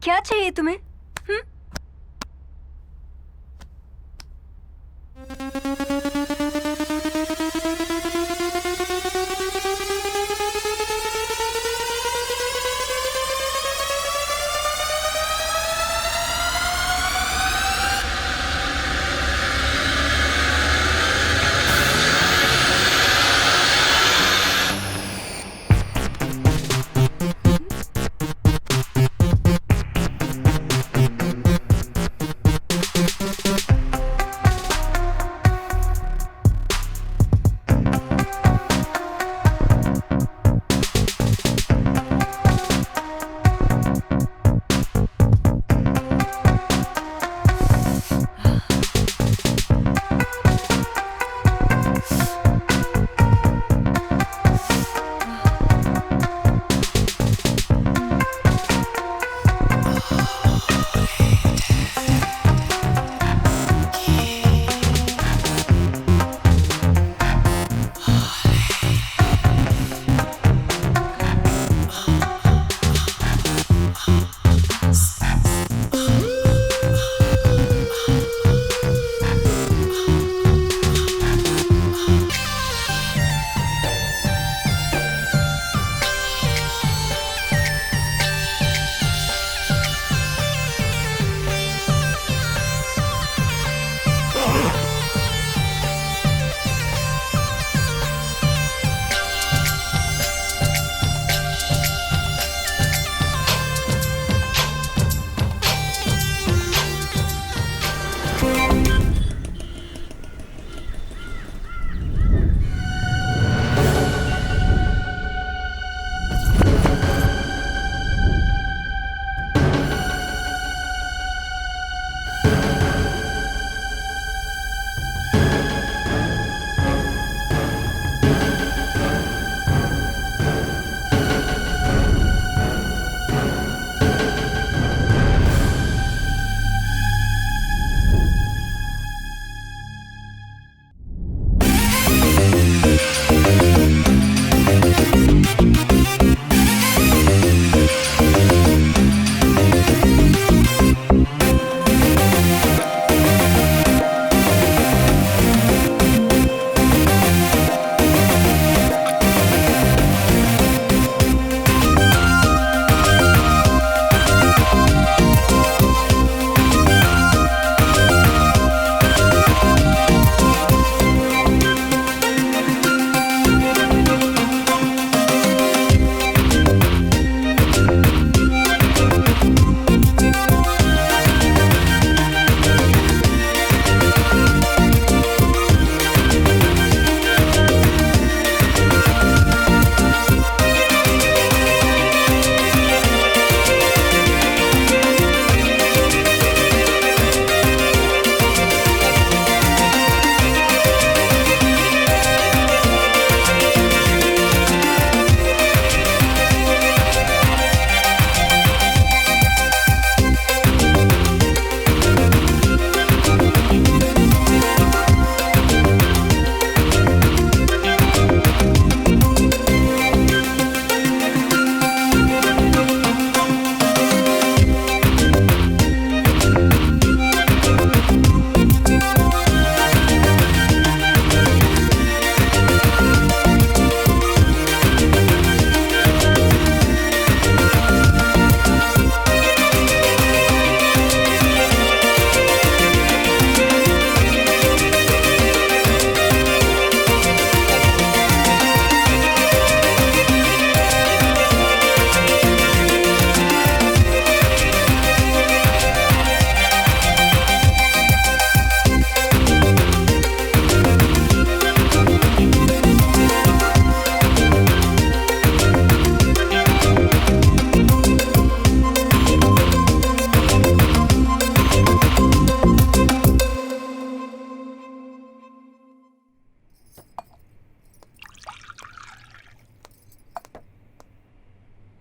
क्या चाहिए तुम्हें?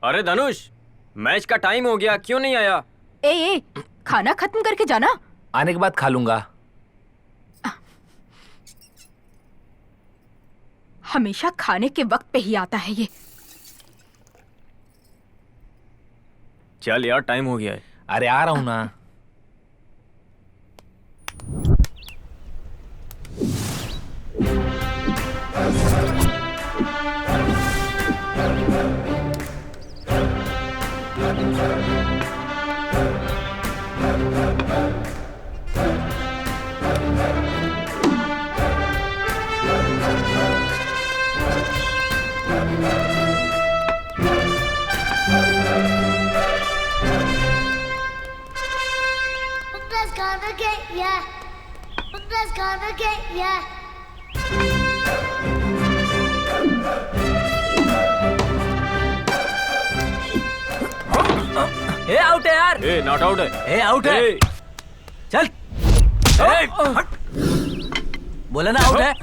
अरे धनुष, मैच का टाइम हो गया, क्यों नहीं आया? ए, खाना खत्म करके जाना। आने के बाद खा लूंगा। हमेशा खाने के वक्त पे ही आता है ये। चल यार, टाइम हो गया है। अरे आ रहा हूं ना। Bukla's gonna get ya. Bukla's gonna get ya. ए आउट है यार। ए नॉट आउट है। ए आउट है। ए, चल। ए, हट। बोला ना आउट है।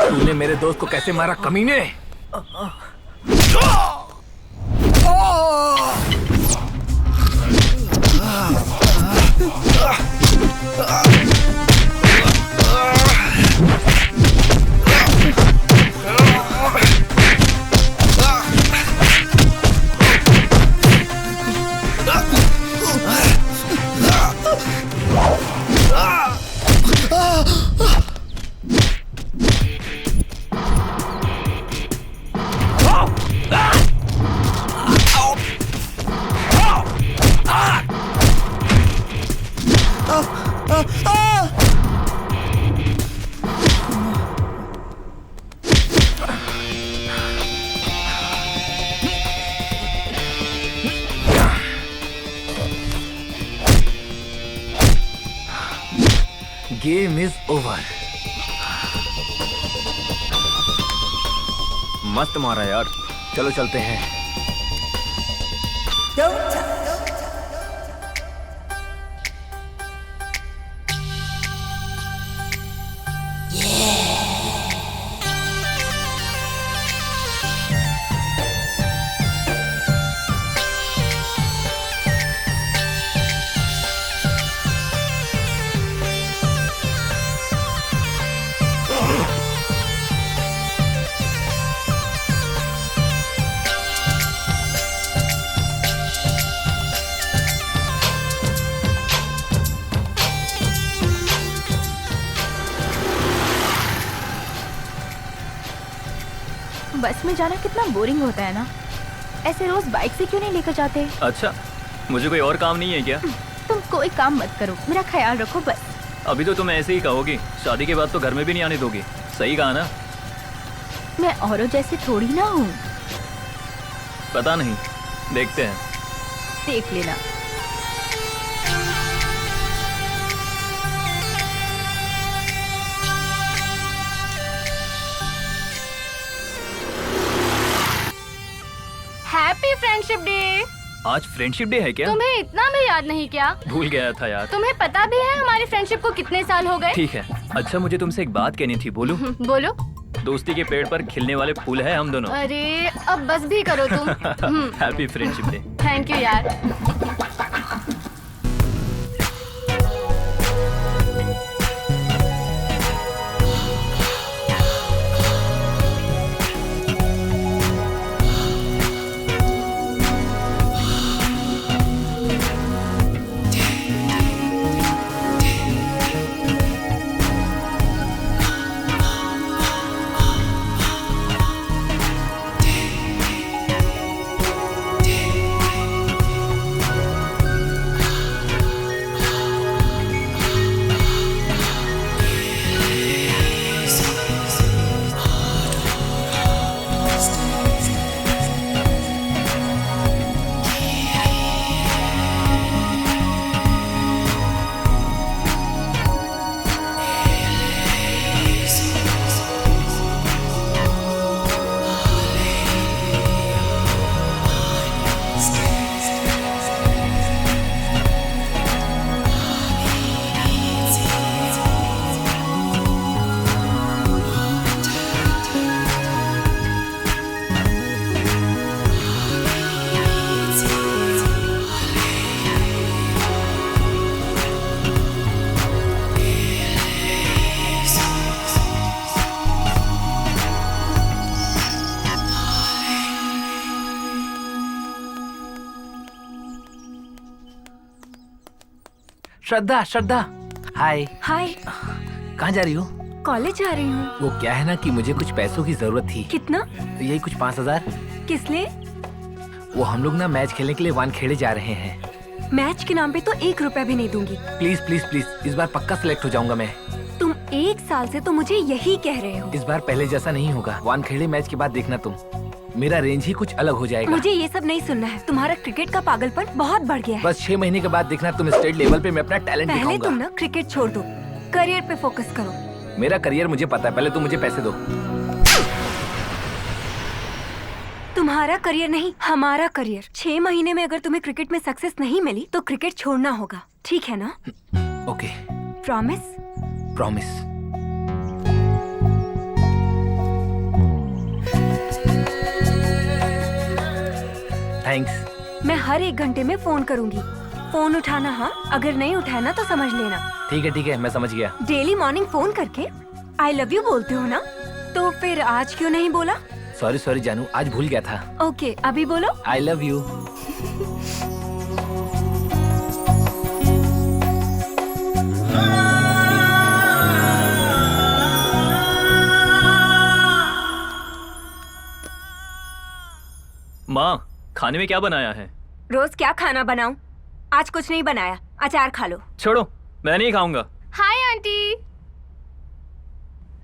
तूने मेरे दोस्त को कैसे मारा कमीने? Game is over. मस्त मारा यार। चलो चलते हैं। बस में जाना कितना बोरिंग होता है ना। ऐसे रोज बाइक से क्यों नहीं लेकर जाते? अच्छा, मुझे कोई और काम नहीं है क्या? तुम कोई काम मत करो, मेरा ख्याल रखो बस। अभी तो तुम ऐसे ही कहोगी, शादी के बाद तो घर में भी नहीं आने दोगी। सही कहा ना? मैं औरों जैसे थोड़ी ना हूँ। पता नहीं, देखते हैं। देख लेना। Happy friendship day. आज फ्रेंडशिप डे है क्या? तुम्हें इतना भी याद नहीं क्या? भूल गया था यार। तुम्हें पता भी है हमारी फ्रेंडशिप को कितने साल हो गए? ठीक है। अच्छा, मुझे तुमसे एक बात कहनी थी, बोलूं? बोलो। दोस्ती के पेड़ पर खिलने वाले फूल है हम दोनों। अरे अब बस भी करो तुम। Happy friendship day. Thank you यार। श्रद्धा श्रद्धा, हाय। हाय, कहाँ जा रही हो? कॉलेज जा रही हूँ। वो क्या है ना कि मुझे कुछ पैसों की जरूरत थी। कितना? यही कुछ 5,000। किस लिए? वो हम लोग ना मैच खेलने के लिए वानखेड़े जा रहे हैं। मैच के नाम पे तो 1 रुपया भी नहीं दूंगी। प्लीज प्लीज प्लीज, इस बार पक्का सिलेक्ट हो जाऊंगा मैं। तुम 1 साल से तो मुझे यही कह रहे हो। इस बार पहले जैसा नहीं होगा। वानखेड़े मैच के बाद देखना तुम, मेरा रेंज ही कुछ अलग हो जाएगा। मुझे ये सब नहीं सुनना है। तुम्हारा क्रिकेट का पागलपन बहुत बढ़ गया है। बस 6 महीने के बाद देखना तुम स्टेट लेवल पे मैं अपना टैलेंट पहले दिखाऊंगा। तुम ना क्रिकेट छोड़ दो, करियर पे फोकस करो। मेरा करियर मुझे पता है, पहले तुम मुझे पैसे दो। तुम्हारा करियर नहीं, हमारा करियर। 6 महीने में अगर तुम्हें क्रिकेट में सक्सेस नहीं मिली तो क्रिकेट छोड़ना होगा, ठीक है ना? Okay, promise? प्रॉमिस। थैंक्स। मैं हर 1 घंटे में फोन करूंगी। फोन उठाना, हाँ? अगर नहीं उठाया ना तो समझ लेना। ठीक है, मैं समझ गया। डेली मॉर्निंग फोन करके आई लव यू बोलते हो ना, तो फिर आज क्यों नहीं बोला? सॉरी जानू, आज भूल गया था। ओके, अभी बोलो। I love you. माँ, खाने में क्या बनाया है? रोज क्या खाना बनाऊं? आज कुछ नहीं बनाया, अचार खा लो। छोड़ो, मैं नहीं खाऊंगा। Hi aunty.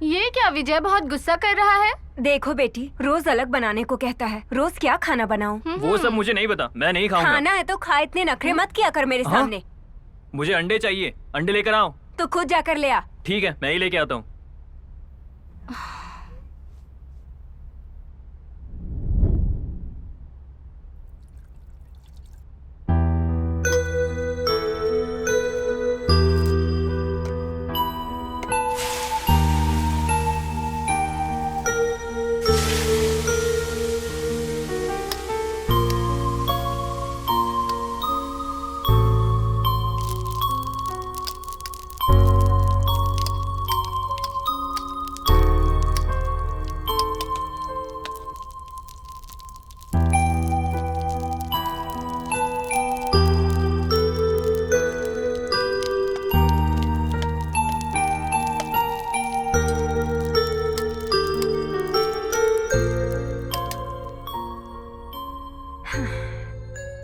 ये क्या विजय बहुत गुस्सा कर रहा है? देखो बेटी, रोज अलग बनाने को कहता है। रोज क्या खाना बनाऊं? वो सब मुझे नहीं पता, मैं नहीं खाऊंगा। खाना है तो खा, इतने नखरे मत किया कर मेरे हाँ? सामने। मुझे अंडे चाहिए, अंडे लेकर आओ। तो खुद जाकर ले आ। ठीक है, मैं ही लेके आता हूँ।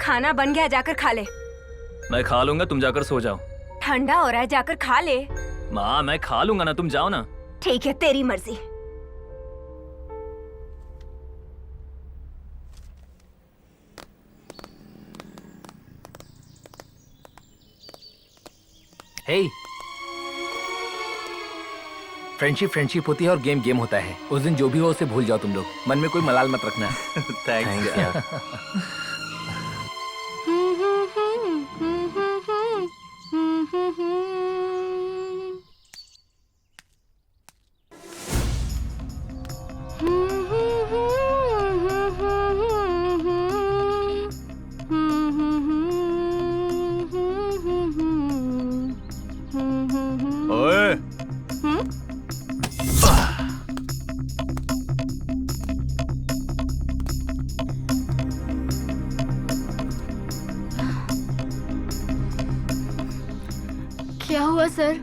खाना बन गया, जाकर खा ले। मैं खा लूंगा, तुम जाकर सो जाओ। ठंडा हो रहा है, जाकर खा ले। माँ, मैं खा लूंगा ना, तुम जाओ ना। ठीक है, तेरी मर्जी। हे, फ्रेंडशिप होती है और गेम गेम होता है। उस दिन जो भी हो उसे भूल जाओ तुम लोग। मन में कोई मलाल मत रखना। थैंक्स यार। ओए, क्या हुआ सर?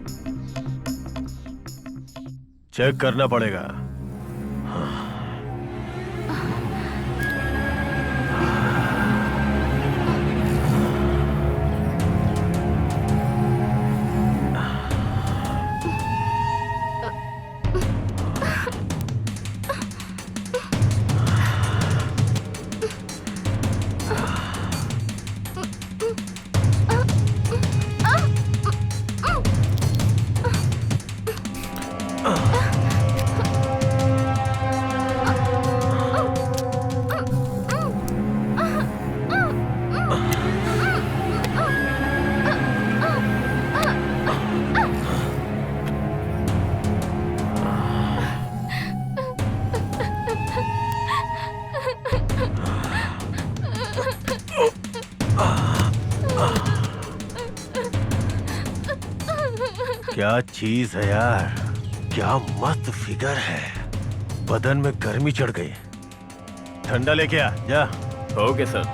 चेक करना पड़ेगा। क्या चीज है यार, क्या मस्त फिगर है। बदन में गर्मी चढ़ गई। ठंडा लेके आ जा। Okay sir.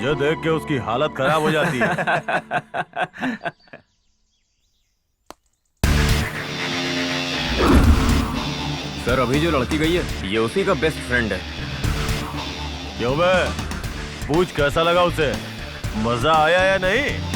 तुझे देख के उसकी हालत खराब हो जाती है। सर अभी जो लड़की गई है ये उसी का बेस्ट फ्रेंड है। क्यों बे? पूछ कैसा लगा उसे? मजा आया या नहीं?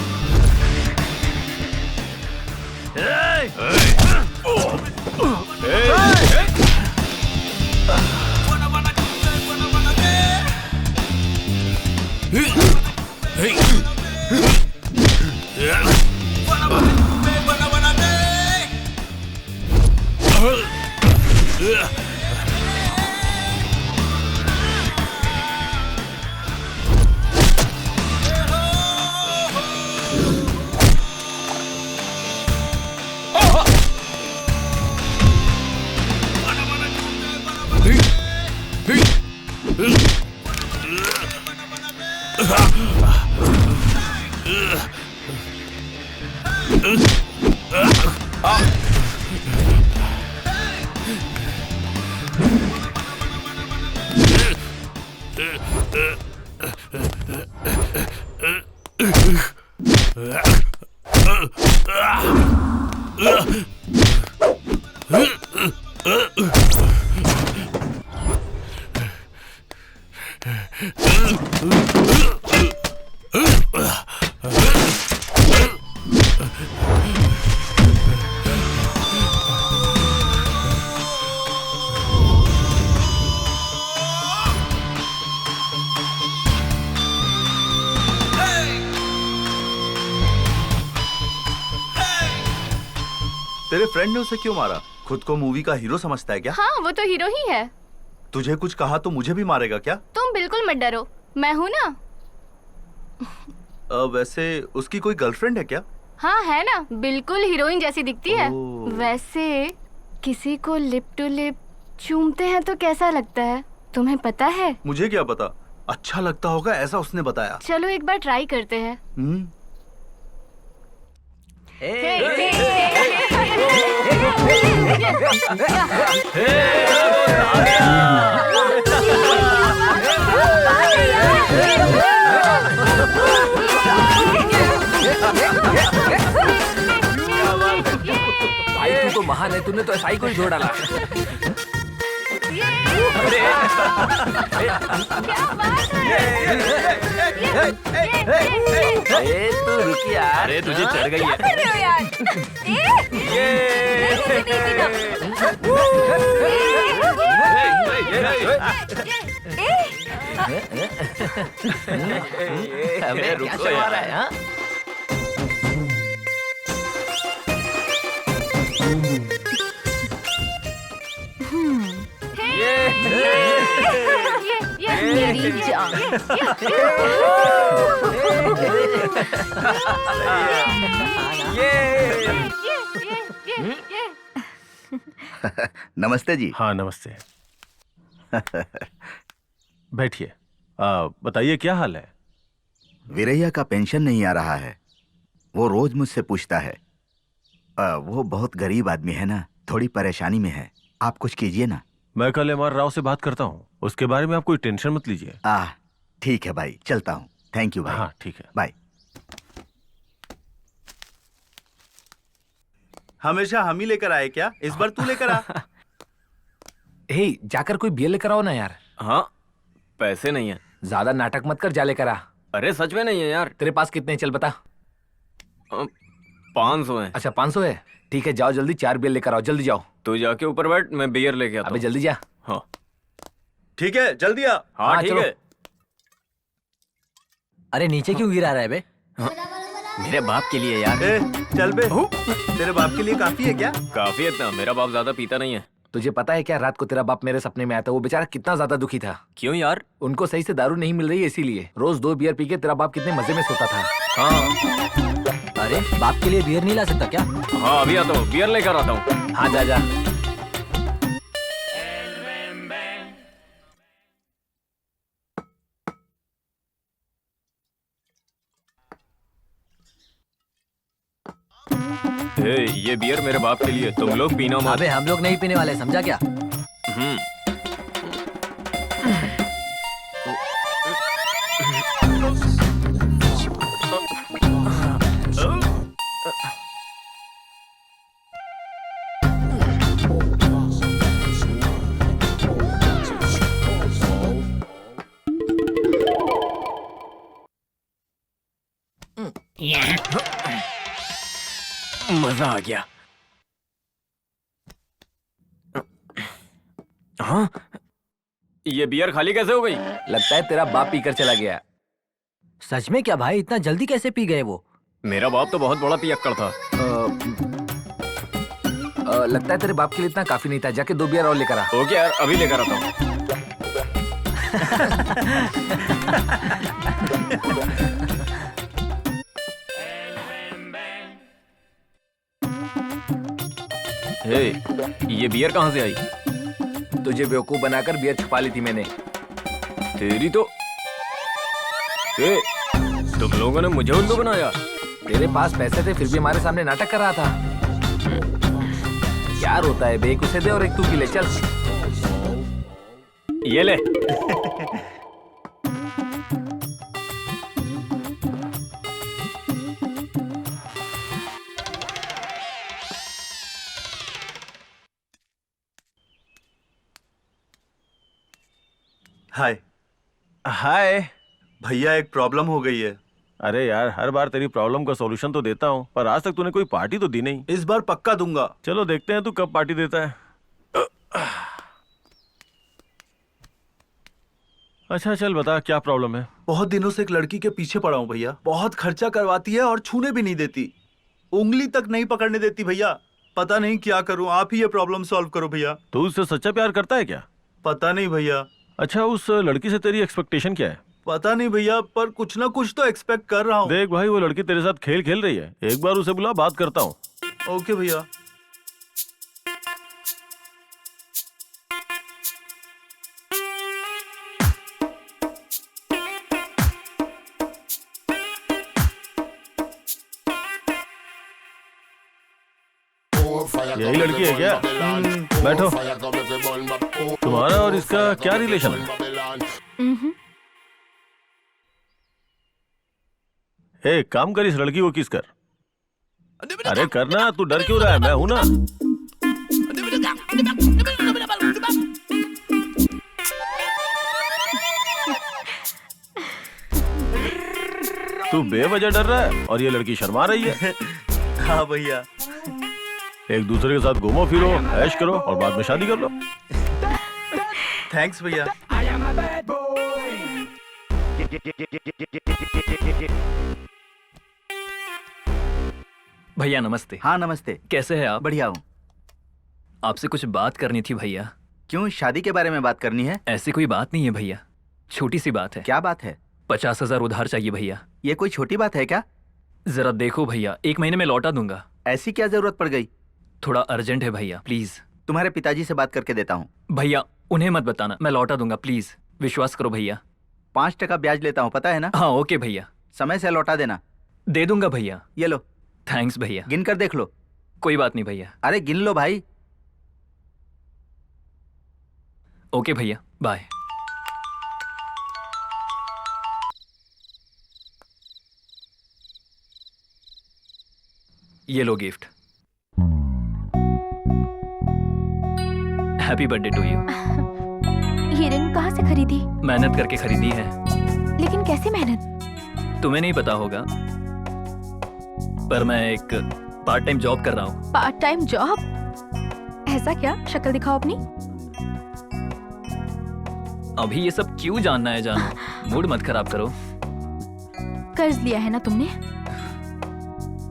तेरे फ्रेंड ने उसे क्यों मारा? खुद को मूवी का हीरो समझता है क्या? हाँ वो तो हीरो ही है। तुझे कुछ कहा तो मुझे भी मारेगा क्या? तुम बिल्कुल मत डरो, मैं हूँ ना। वैसे उसकी कोई गर्लफ्रेंड है क्या? हाँ है ना, बिल्कुल हीरोइन जैसी दिखती है। ओह। वैसे किसी को लिप टू लिप चूमते हैं तो कैसा लगता है, तुम्हें पता है? मुझे क्या पता, अच्छा लगता होगा ऐसा उसने बताया। चलो एक बार ट्राई करते हैं। भाई तू तो महान है, तूने तो ऐसा ही कोई जोड़ डाला। तू रुक यार। अरे तुझे चढ़ गई है। कर रहे हो यार? अबे क्या चला रहा है? हाँ? ये मेरी जान। नमस्ते जी। हाँ नमस्ते। बैठिए। बताइए क्या हाल है? वीरैया का पेंशन नहीं आ रहा है। वो रोज मुझसे पूछता है। वो बहुत गरीब आदमी है ना, थोड़ी परेशानी में है, आप कुछ कीजिए ना। मैं कल एम.आर. राव से बात करता हूँ, उसके बारे में आप कोई टेंशन मत लीजिए। ठीक है भाई, चलता हूँ। थैंक यू भाई। हाँ ठीक है, बाय। हमेशा हम ही लेकर आए क्या? इस बार तू लेकर आ। हे, जाकर कोई बियर लेकर आओ ना यार। हाँ पैसे नहीं है। ज्यादा नाटक मत कर, जा लेकर आ। अरे सच में नहीं है यार। तेरे पास कितने हैं? चल बता। 500 है। अच्छा 500 है, ठीक है, जाओ जल्दी 4 बियर लेकर आओ, जल्दी जाओ। तू जाके ऊपर बैठ, मैं बियर लेके आता अबे हूँ। जल्दी जा। हाँ ठीक है, जल्दी आ। हाँ हाँ, ठीक चलो। है। अरे नीचे क्यों गिरा रहा है बे? मेरे बाप के लिए यार। चल बे, तेरे बाप के लिए काफी है क्या? काफी है इतना, मेरा बाप ज्यादा पीता नहीं है। तुझे पता है क्या, रात को तेरा बाप मेरे सपने में आया था, वो बेचारा कितना ज्यादा दुखी था। क्यों यार? उनको सही से दारू नहीं मिल रही है, इसीलिए रोज 2 बियर पी के तेरा बाप कितने मजे में सोता था। हाँ अरे बाप के लिए बियर नहीं ला सकता क्या? हाँ अभी आता हूँ, बियर लेकर आता हूँ। हाँ जा जा। ये बियर मेरे बाप के लिए, तुम लोग पीना मत। अबे हम लोग नहीं पीने वाले, समझा क्या? हम्म। मजा आ गया। हाँ, ये बियर खाली कैसे हो गई? लगता है तेरा बाप पीकर चला गया। सच में क्या भाई, इतना जल्दी कैसे पी गए वो? मेरा बाप तो बहुत बड़ा पियक्कड़ था। लगता है तेरे बाप के लिए इतना काफी नहीं था। जाके 2 बियर और लेकर आ। ओके यार, अभी लेकर आता हूँ। हे, ये बियर कहाँ से आई? तुझे बेवकूफ बनाकर बियर छुपा ली थी मैंने। तेरी तो ए, तुम लोगों ने मुझे उल्लू बनाया। तेरे पास पैसे थे फिर भी हमारे सामने नाटक कर रहा था। क्या रोता है बे? एक उसे दे और एक तू पी ले। चल ये ले। हाय हाय। भैया, एक प्रॉब्लम हो गई है। अरे यार, हर बार तेरी प्रॉब्लम का सॉल्यूशन तो देता हूँ, पर आज तक तूने कोई पार्टी तो दी नहीं। इस बार पक्का दूंगा। चलो देखते हैं तू कब पार्टी देता है। अच्छा चल बता, क्या प्रॉब्लम है? बहुत दिनों से एक लड़की के पीछे पड़ा हूँ भैया। बहुत खर्चा करवाती है और छूने भी नहीं देती। उंगली तक नहीं पकड़ने देती भैया। पता नहीं क्या करूँ, आप ही ये प्रॉब्लम सॉल्व करो भैया। तू उससे सच्चा प्यार करता है क्या? पता नहीं भैया। अच्छा, उस लड़की से तेरी एक्सपेक्टेशन क्या है? पता नहीं भैया, पर कुछ ना कुछ तो एक्सपेक्ट कर रहा हूँ। देख भाई, वो लड़की तेरे साथ खेल खेल रही है। एक बार उसे बुला, बात करता हूँ। ओके भैया। यही लड़की है क्या? बैठो। तुम्हारा और इसका क्या रिलेशन है? एक काम कर, इस लड़की को किस कर। अरे करना, तू डर क्यों रहा है? मैं हूं ना। तू बेवजह डर रहा है और ये लड़की शर्मा रही है। हाँ भैया। एक दूसरे के साथ घूमो फिरो, ऐश करो और बाद में शादी कर लो। थैंक्स भैया। भैया नमस्ते। हाँ नमस्ते। कैसे हैं आप? बढ़िया हूँ। आपसे कुछ बात करनी थी भैया। क्यों, शादी के बारे में बात करनी है? ऐसी कोई बात नहीं है भैया, छोटी सी बात है। क्या बात है? 50,000 उधार चाहिए भैया। ये कोई छोटी बात है क्या? जरा देखो भैया, 1 महीने में लौटा दूंगा। ऐसी क्या जरूरत पड़ गई? थोड़ा अर्जेंट है भैया, प्लीज। तुम्हारे पिताजी से बात करके देता हूँ। भैया उन्हें मत बताना, मैं लौटा दूंगा, प्लीज विश्वास करो भैया। 5% ब्याज लेता हूँ, पता है ना? हाँ ओके भैया। समय से लौटा देना। दे दूंगा भैया। ये लो। थैंक्स भैया। गिन कर देख लो। कोई बात नहीं भैया। अरे गिन लो भाई। ओके भैया, बाय। ये लो gift. Happy birthday to you. ये रिंग कहाँ से खरीदी? मेहनत करके खरीदी है। लेकिन कैसे मेहनत? तुम्हें नहीं पता होगा, पर मैं एक पार्ट टाइम जॉब कर रहा हूँ। Part time job? ऐसा क्या? शक्ल दिखाओ अपनी। अभी ये सब क्यों जानना है जानो, मूड मत खराब करो। कर्ज लिया है ना तुमने?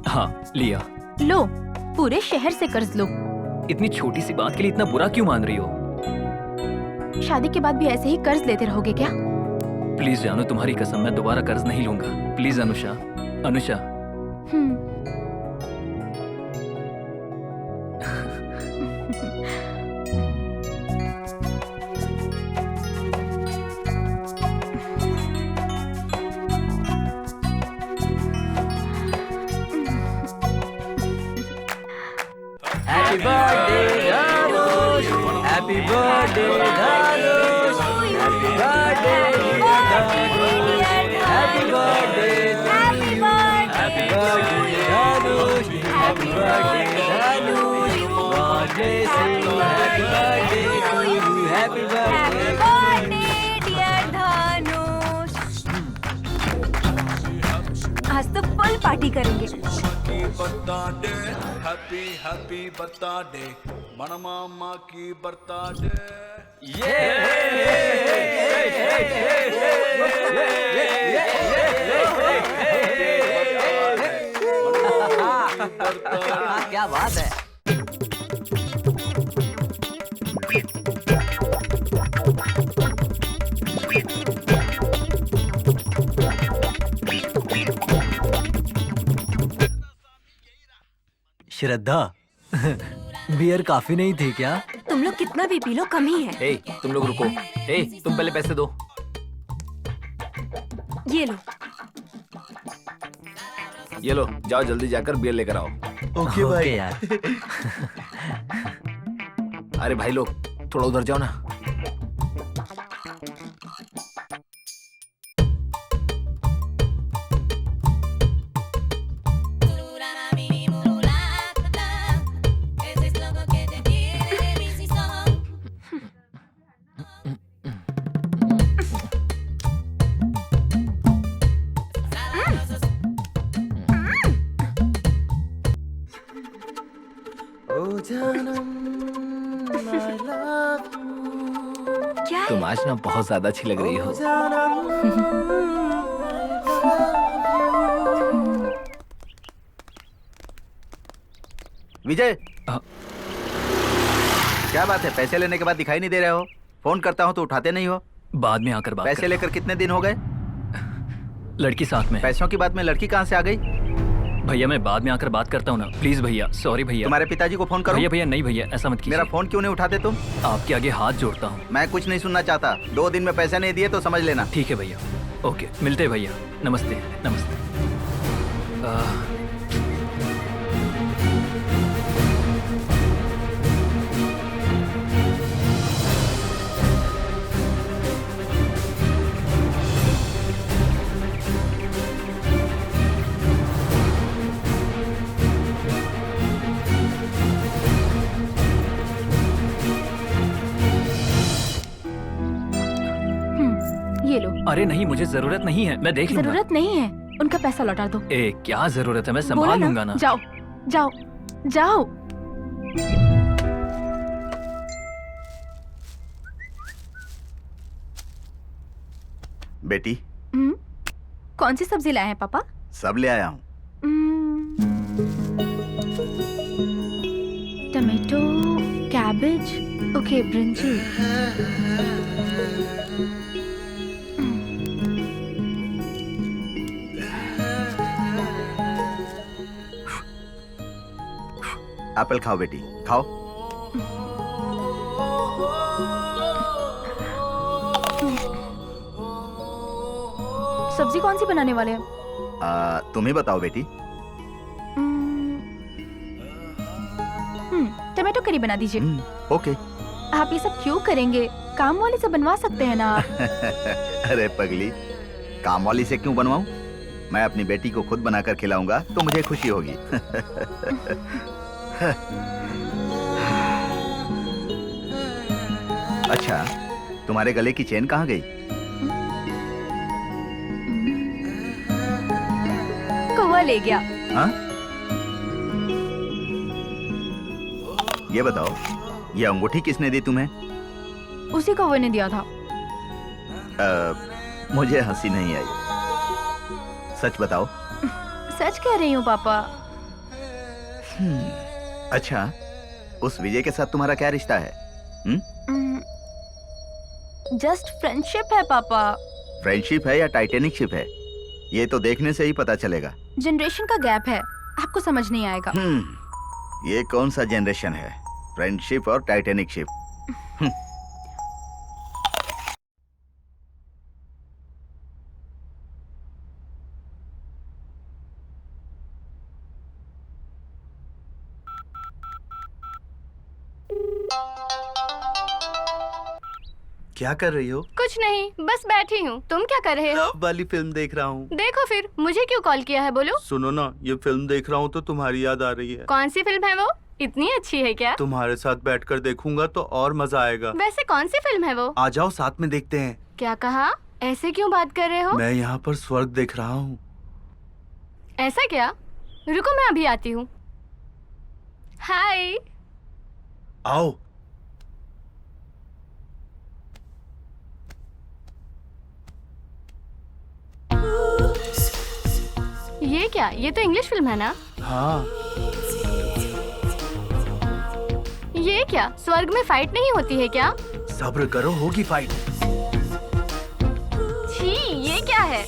हाँ लिया। लो, पूरे शहर से कर्ज लो। इतनी छोटी सी बात के लिए इतना बुरा क्यों मान रही हो? शादी के बाद भी ऐसे ही कर्ज लेते रहोगे क्या? प्लीज जानो, तुम्हारी कसम, मैं दोबारा कर्ज नहीं लूंगा। Please Anusha. Anusha. Happy birthday Dhanush, happy birthday Dhanush, happy birthday Dhanush, happy birthday, happy birthday Dhanush, happy birthday Dhanush, birthday से happy birthday to you, happy birthday dear Dhanush. आज तो फुल पार्टी करेंगे। क्या बात है। श्रद्धा बियर काफी नहीं थी क्या? तुम लोग कितना भी पी लो कम ही है। ए, तुम लोग रुको। ए, तुम पहले पैसे दो। ये लो। ये लो, जाओ जल्दी जाकर बियर लेकर आओ। ओके भाई। यार। अरे भाई लोग, थोड़ा उधर जाओ ना। क्या तुम आज ना बहुत ज्यादा अच्छी लग रही हो। विजय, क्या बात है? पैसे लेने के बाद दिखाई नहीं दे रहे हो? फोन करता हूँ तो उठाते नहीं हो। बाद में आकर बात पैसे करता लेकर कितने दिन हो गए? हूँ। लड़की साथ में है। पैसों की बात में लड़की कहाँ से आ गई? भैया मैं बाद में आकर बात करता हूँ ना, प्लीज भैया। सॉरी भैया। तुम्हारे पिताजी को फोन करो। भैया भैया नहीं भैया, ऐसा मत कीजिए। मेरा फोन क्यों नहीं उठाते तुम? आपके आगे हाथ जोड़ता हूँ। मैं कुछ नहीं सुनना चाहता। 2 दिन में पैसे नहीं दिए तो समझ लेना। ठीक है भैया, ओके, मिलते हैं भैया। नमस्ते नमस्ते। ये लो। अरे नहीं, मुझे जरूरत नहीं है, मैं देख लूंगा। जरूरत नहीं है, उनका पैसा लौटा दो। ए, क्या जरूरत है, मैं बोला संभाल लूंगा ना। जाओ जाओ जाओ। बेटी, कौन सी सब्जी लाए हैं पापा? सब ले आया हूँ। Tomato, cabbage, okay, brinjal. Apple खाओ बेटी, खाओ। सब्जी कौन सी बनाने वाले हैं? तुम ही बताओ बेटी। टमाटो करी बना दीजिए। ओके। आप ये सब क्यों करेंगे? काम वाले से बनवा सकते हैं ना। अरे पगली, काम वाली से क्यों बनवाऊं? मैं अपनी बेटी को खुद बनाकर खिलाऊंगा तो मुझे खुशी होगी। अच्छा, तुम्हारे गले की चेन कहाँ गई? कौवा ले गया। हाँ? ये बताओ, ये अंगूठी किसने दी तुम्हें? उसी कौवे ने दिया था। मुझे हंसी नहीं आई। सच बताओ। सच कह रही हूँ पापा। अच्छा, उस विजय के साथ तुम्हारा क्या रिश्ता है? जस्ट फ्रेंडशिप है पापा। फ्रेंडशिप है या टाइटैनिक शिप है? ये तो देखने से ही पता चलेगा। जनरेशन का गैप है, आपको समझ नहीं आएगा। ये कौन सा जनरेशन है? फ्रेंडशिप और टाइटैनिक शिप। क्या कर रही हो? कुछ नहीं, बस बैठी हूँ। तुम क्या कर रहे हो? वाली फिल्म देख रहा हूँ। देखो फिर, मुझे क्यों कॉल किया है बोलो? सुनो ना, ये फिल्म देख रहा हूँ तो तुम्हारी याद आ रही है। कौन सी फिल्म है वो? इतनी अच्छी है क्या? तुम्हारे साथ बैठकर देखूंगा तो और मजा आएगा। वैसे कौन सी फिल्म है वो? आ जाओ साथ में देखते हैं। क्या कहा? ऐसे क्यों बात कर रहे हो? मैं यहाँ पर स्वर्ग देख रहा हूँ। ऐसा क्या? रुको मैं अभी आती हूँ। हाय। आओ। ये क्या? ये तो इंग्लिश फिल्म है ना? हाँ। ये क्या? स्वर्ग में फाइट नहीं होती है क्या? सब्र करो, होगी फाइट। छी, ये क्या है?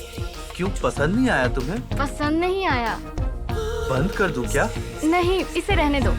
क्यों, पसंद नहीं आया तुम्हें? पसंद नहीं आया। बंद कर दूं क्या? नहीं, इसे रहने दो।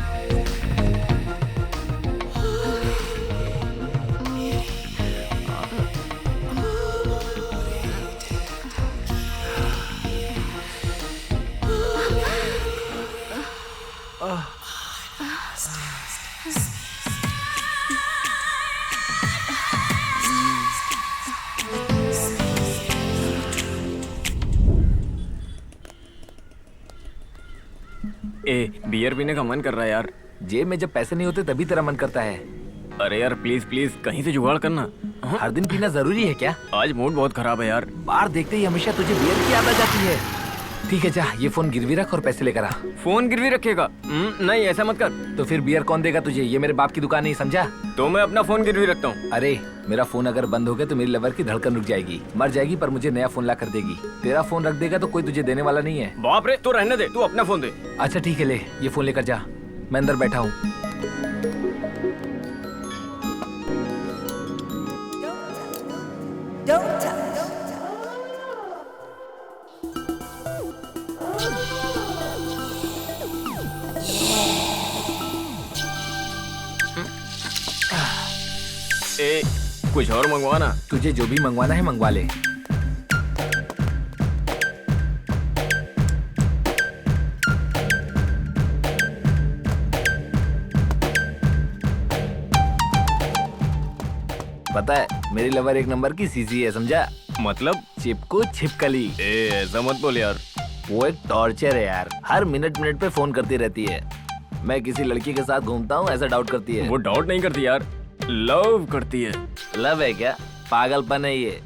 ए, बियर पीने का मन कर रहा है यार। जेब में जब पैसे नहीं होते तभी तेरा मन करता है। अरे यार प्लीज प्लीज कहीं से जुगाड़ करना। हर दिन पीना जरूरी है क्या? आज मूड बहुत खराब है यार। बाहर देखते ही हमेशा तुझे बियर की याद आ जाती है। ठीक है, जा ये फोन गिरवी रख और पैसे लेकर आ। फोन गिरवी रखेगा? नहीं, ऐसा मत कर। तो फिर बियर कौन देगा तुझे? ये मेरे बाप की दुकान नहीं, समझा? तो मैं अपना फोन गिरवी रखता हूँ। अरे मेरा फोन अगर बंद हो गया तो मेरी लवर की धड़कन रुक जाएगी, मर जाएगी, पर मुझे नया फोन ला कर देगी। तेरा फोन रख देगा तो कोई तुझे देने वाला नहीं है। बाप रे, तो रहने दे, तू अपना फोन दे। अच्छा ठीक है, ले ये फोन लेकर जा, मैं अंदर बैठा हूँ। ए, कुछ और मंगवाना। तुझे जो भी मंगवाना है मंगवा ले। पता है मेरी लवर एक नंबर की सीसी है, समझा? मतलब? चिपको छिपकली। ए, ऐसा मत बोल यार। वो एक टॉर्चर है यार, हर मिनट मिनट पे फोन करती रहती है। मैं किसी लड़की के साथ घूमता हूँ ऐसा डाउट करती है। वो डाउट नहीं करती यार, लव करती है। लव है क्या? पागलपन है ये।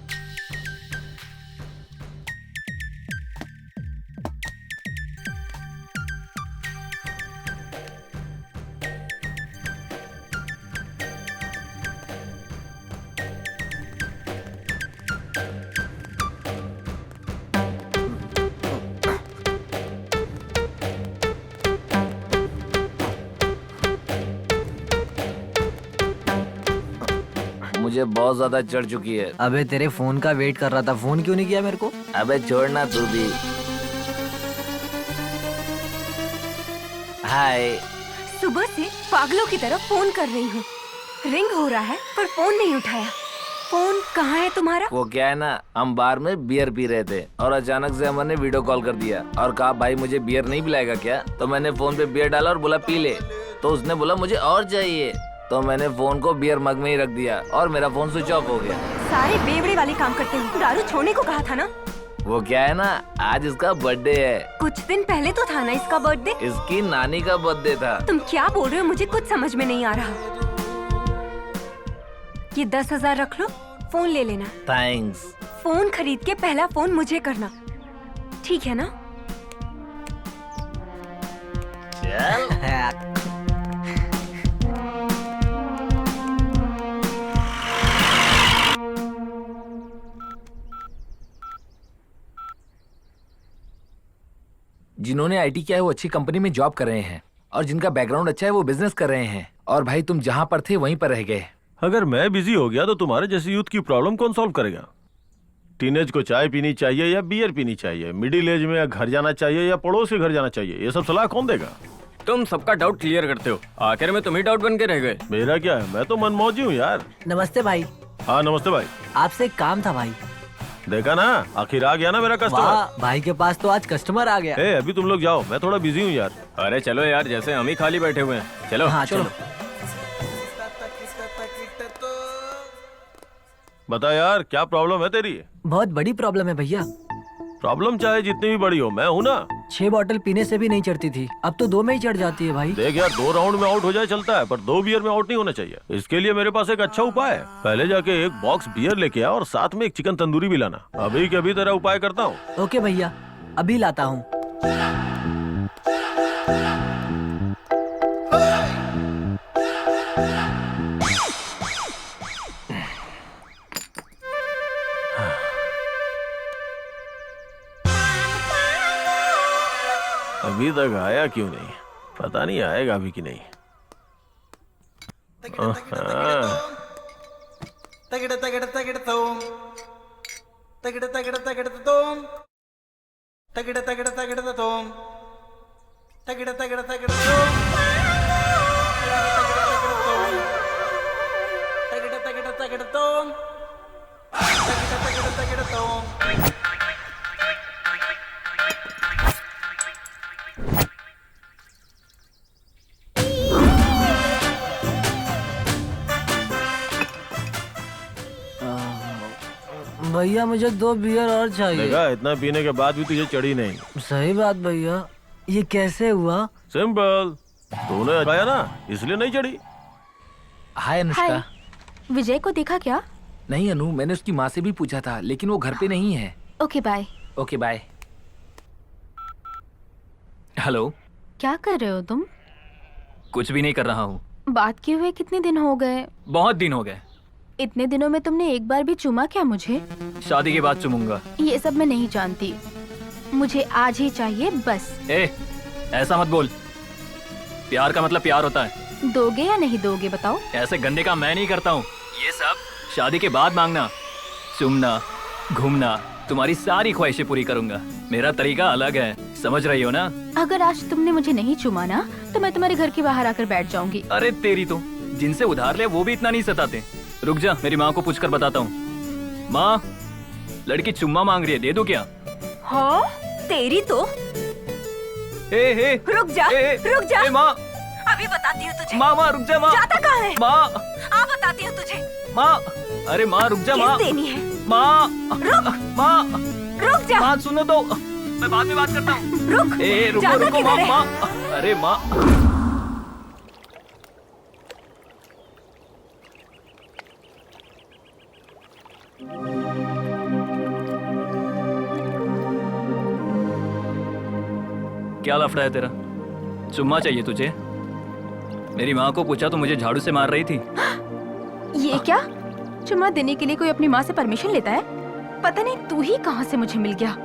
मुझे बहुत ज्यादा चढ़ चुकी है। अबे तेरे फोन का वेट कर रहा था, फोन क्यों नहीं किया मेरे को? अबे छोड़ना तू भी। हाय। सुबह से पागलों की तरह फोन कर रही हूँ, रिंग हो रहा है पर फोन नहीं उठाया। फोन कहाँ है तुम्हारा? वो क्या है ना, हम बार में बियर पी रहे थे और अचानक से अमन ने वीडियो कॉल कर दिया और कहा भाई मुझे बियर नहीं पिलाएगा क्या? तो मैंने फोन पे बियर डाला और बोला पी ले, तो उसने बोला मुझे और चाहिए, तो मैंने फोन को बियर मग में ही रख दिया और मेरा फोन स्विच ऑफ हो गया। सारे बेवड़े वाले काम करते हो। दारू छोड़ने को कहा था ना? वो क्या है ना, आज इसका बर्थडे है। कुछ दिन पहले तो था ना इसका बर्थडे। इसकी नानी का बर्थडे था। तुम क्या बोल रहे हो, मुझे कुछ समझ में नहीं आ रहा। ये 10,000 रख लो, फोन ले लेना। थैंक्स। फोन खरीद के पहला फोन मुझे करना, ठीक है ना? चल। जिन्होंने आईटी किया है वो अच्छी कंपनी में जॉब कर रहे हैं और जिनका बैकग्राउंड अच्छा है वो बिजनेस कर रहे हैं। और भाई तुम जहाँ पर थे वहीं पर रह गए। अगर मैं बिजी हो गया तो तुम्हारे जैसे यूथ की प्रॉब्लम कौन सॉल्व करेगा? टीनेज को चाय पीनी चाहिए या बियर पीनी चाहिए? मिडिल एज में घर जाना चाहिए या पड़ोस के घर जाना चाहिए? ये सब सलाह कौन देगा? तुम सबका डाउट क्लियर करते हो, आखिर में तुम ही डाउट बन के रह गए। मेरा क्या है, मैं तो मनमौजी हूँ यार। नमस्ते भाई। हाँ नमस्ते भाई। आपसे एक काम था भाई। देखा ना, आखिर आ गया ना मेरा कस्टमर। वाह, भाई के पास तो आज कस्टमर आ गया। ए, अभी तुम लोग जाओ, मैं थोड़ा बिजी हूँ यार। अरे चलो यार, जैसे हम ही खाली बैठे हुए हैं। चलो। हाँ चलो। बता यार, क्या प्रॉब्लम है तेरी? बहुत बड़ी प्रॉब्लम है भैया। प्रॉब्लम चाहे जितनी भी बड़ी हो, मैं हूँ ना। 6 बॉटल पीने से भी नहीं चढ़ती थी, अब तो 2 में ही चढ़ जाती है भाई। देख यार, 2 राउंड में आउट हो जाए चलता है, पर 2 बियर में आउट नहीं होना चाहिए। इसके लिए मेरे पास एक अच्छा उपाय है। पहले जाके एक बॉक्स बियर लेके आ और साथ में एक चिकन तंदूरी भी लाना। अभी के अभी तेरा उपाय करता हूँ। ओके भैया, अभी लाता हूँ। अभी तक आया क्यों नहीं? पता नहीं आएगा अभी कि नहीं। भैया मुझे 2 बियर और चाहिए। देखा, इतना पीने के बाद भी तुझे चढ़ी नहीं। सही बात भैया, ये कैसे हुआ? सिंपल, तूने खाया ना इसलिए नहीं चढ़ी। हाय अनुष्का। विजय को देखा क्या? नहीं अनु, मैंने उसकी माँ से भी पूछा था लेकिन वो घर पे नहीं है। Okay bye. Okay bye. Hello. क्या कर रहे हो तुम? कुछ भी नहीं कर रहा हूँ। बात किए हुए कितने दिन हो गए? बहुत दिन हो गए। इतने दिनों में तुमने एक बार भी चुमा क्या मुझे? शादी के बाद चुमूंगा। ये सब मैं नहीं जानती, मुझे आज ही चाहिए बस। ऐसा मत बोल, प्यार का मतलब प्यार होता है। दोगे या नहीं दोगे बताओ? ऐसे गंदे काम मैं नहीं करता हूँ, ये सब शादी के बाद मांगना। चुमना, घूमना, तुम्हारी सारी ख्वाहिशें पूरी करूंगा। मेरा तरीका अलग है, समझ रही हो ना? अगर आज तुमने मुझे नहीं चुमा ना तो मैं तुम्हारे घर के बाहर आकर बैठ जाऊंगी। अरे तेरी तो, जिनसे उधार ले वो भी इतना नहीं सताते। रुक जा, मेरी माँ को पूछकर बताता हूँ। माँ, लड़की चुम्मा मांग रही है, दे दो क्या? हाँ, तेरी तो। रुक जा, रुक जा। माँ, अभी बताती हूँ तुझे। माँ रुक जा। माँ जाता कहाँ है? माँ, आ बताती हूँ तुझे। माँ, अरे माँ रुक जा। माँ देनी है। माँ, रुक। माँ, रुक जा। माँ सुनो तो, मैं बाद में बात करता हूँ। रुक। रुको जाता रुको किधर है? माँ। अरे माँ। क्या लफड़ा है तेरा? चुम्मा चाहिए तुझे? मेरी माँ को पूछा तो मुझे झाड़ू से मार रही थी। ये क्या? चुम्मा देने के लिए कोई अपनी माँ से परमिशन लेता है? पता नहीं तू ही कहाँ से मुझे मिल गया।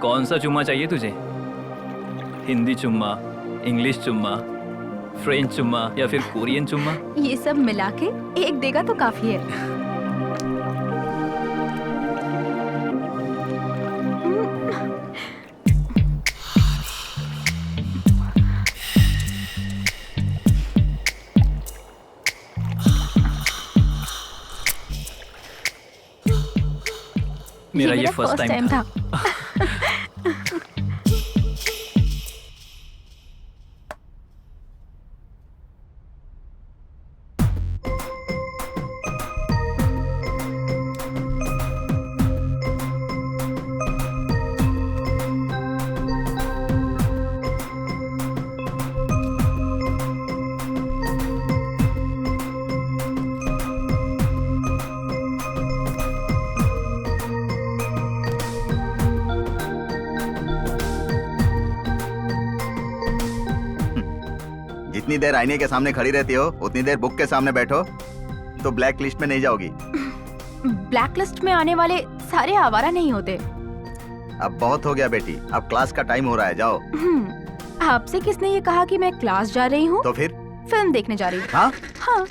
कौन सा चुम्मा चाहिए तुझे? हिंदी चुम्मा, इंग्लिश चुम्मा, फ्रेंच चुम्मा या फिर कोरियन चुम्मा? ये सब मिला के एक देगा तो काफी है। मेरा ये फर्स्ट टाइम था। जितनी देर आईने के सामने खड़ी रहती हो उतनी देर बुक के सामने बैठो तो ब्लैक लिस्ट में नहीं जाओगी। ब्लैक लिस्ट में आने वाले सारे आवारा नहीं होते। अब बहुत हो गया बेटी, अब क्लास का टाइम हो रहा है, जाओ। आपसे किसने ये कहा कि मैं क्लास जा रही हूँ? तो फिर फिल्म देखने जा रही हूँ। हाँ? हाँ।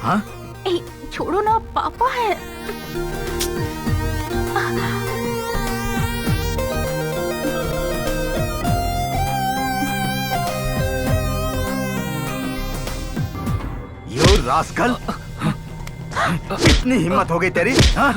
हाँ? छोड़ो ना, पापा है। यू रास्कल, कितनी हिम्मत हो गई तेरी? हाँ?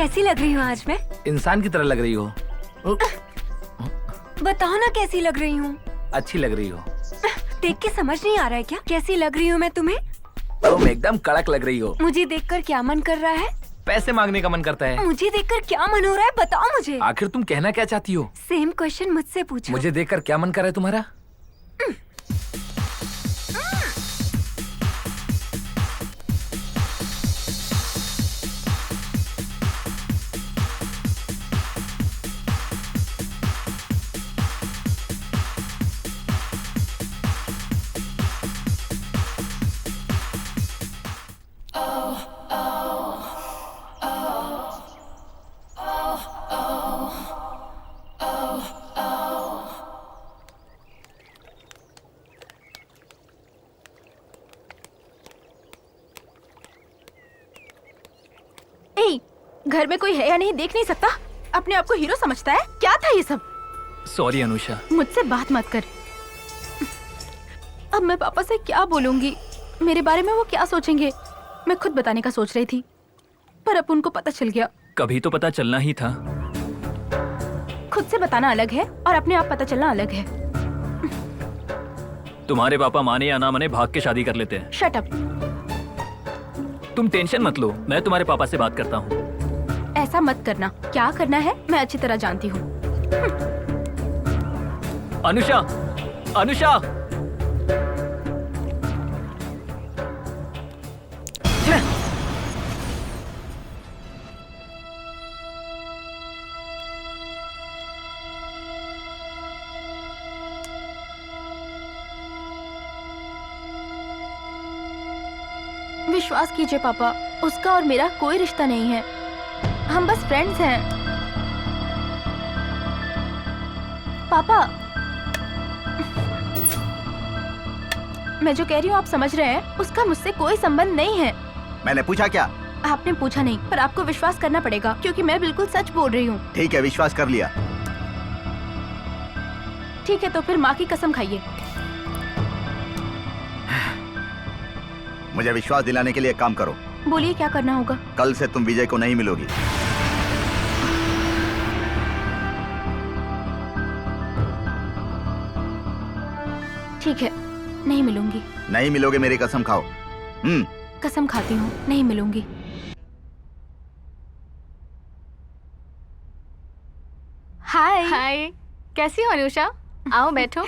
कैसी लग रही हूँ आज मैं? इंसान की तरह लग रही हो। बताओ ना कैसी लग रही हूँ? अच्छी लग रही हो। देख के समझ नहीं आ रहा है क्या कैसी लग रही हूँ मैं तुम्हें? तुम एकदम कड़क लग रही हो। मुझे देखकर क्या मन कर रहा है? पैसे मांगने का मन करता है। मुझे देखकर क्या मन हो रहा है बताओ मुझे। आखिर तुम कहना क्या चाहती हो? सेम क्वेश्चन मुझसे पूछो। मुझे देखकर क्या मन कर रहा है तुम्हारा? ए, घर में कोई है या नहीं देख नहीं सकता? अपने आप को हीरो समझता है? क्या था ये सब? सॉरी अनुषा। मुझसे बात मत कर। अब मैं पापा से क्या बोलूंगी? मेरे बारे में वो क्या सोचेंगे? मैं खुद बताने का सोच रही थी, पर अब उनको पता चल गया। कभी तो पता चलना ही था। खुद से बताना अलग है और अपने आप पता चलना अलग है। तुम्हारे पापा माने या ना माने भाग के शादी कर लेते हैं। Shut up. तुम टेंशन मत लो, मैं तुम्हारे पापा से बात करता हूँ। ऐसा मत करना। क्या करना है मैं अच्छी तरह जानती हूँ। अनुषा, अनुषा, विश्वास कीजिए पापा, उसका और मेरा कोई रिश्ता नहीं है। हम बस फ्रेंड्स हैं। पापा, मैं जो कह रही हूँ आप समझ रहे हैं? उसका मुझसे कोई संबंध नहीं है। मैंने पूछा क्या? आपने पूछा नहीं, पर आपको विश्वास करना पड़ेगा क्योंकि मैं बिल्कुल सच बोल रही हूँ। ठीक है, विश्वास कर लिया। ठीक है, तो फिर माँ की कसम खाइए। मुझे विश्वास दिलाने के लिए एक काम करो। बोलिए क्या करना होगा? कल से तुम विजय को नहीं मिलोगी। ठीक है, नहीं मिलूंगी। नहीं मिलोगे, मेरी कसम खाओ। कसम खाती हूँ, नहीं मिलूंगी। हाय। हाय, कैसी हो अनुषा? आओ बैठो।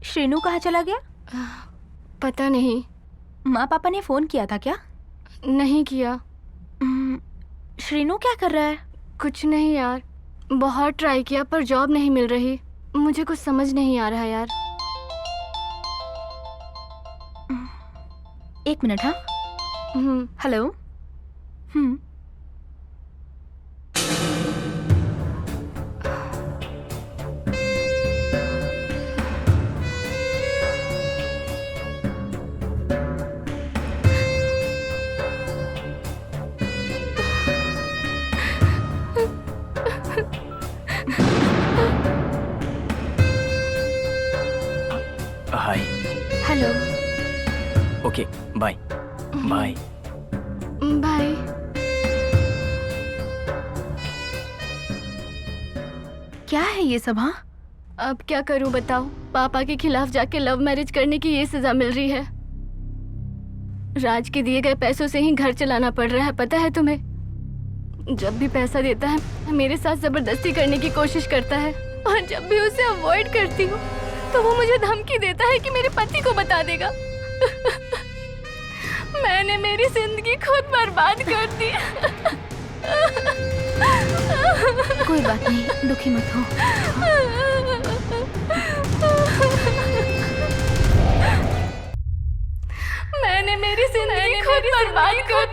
श्रीनू कहाँ चला गया? पता नहीं। माँ पापा ने फोन किया था क्या? नहीं किया। श्रीनू क्या कर रहा है? कुछ नहीं यार, बहुत ट्राई किया पर जॉब नहीं मिल रही। मुझे कुछ समझ नहीं आ रहा यार। एक मिनट। हाँ, hello. Hi. Hello. Okay, bye bye. Bye. क्या है ये सब? हाँ, अब क्या करूं बताओ? पापा के खिलाफ जाके लव मैरिज करने की ये सजा मिल रही है। राज के दिए गए पैसों से ही घर चलाना पड़ रहा है, पता है तुम्हें? जब भी पैसा देता है मेरे साथ जबरदस्ती करने की कोशिश करता है, और जब भी उसे अवॉइड करती हूँ तो वो मुझे धमकी देता है कि मेरे पति को बता देगा। मैंने मेरी जिंदगी खुद बर्बाद कर दी। कोई बात नहीं, दुखी मत हो। मैंने मेरी जिंदगी खुद बर्बाद कर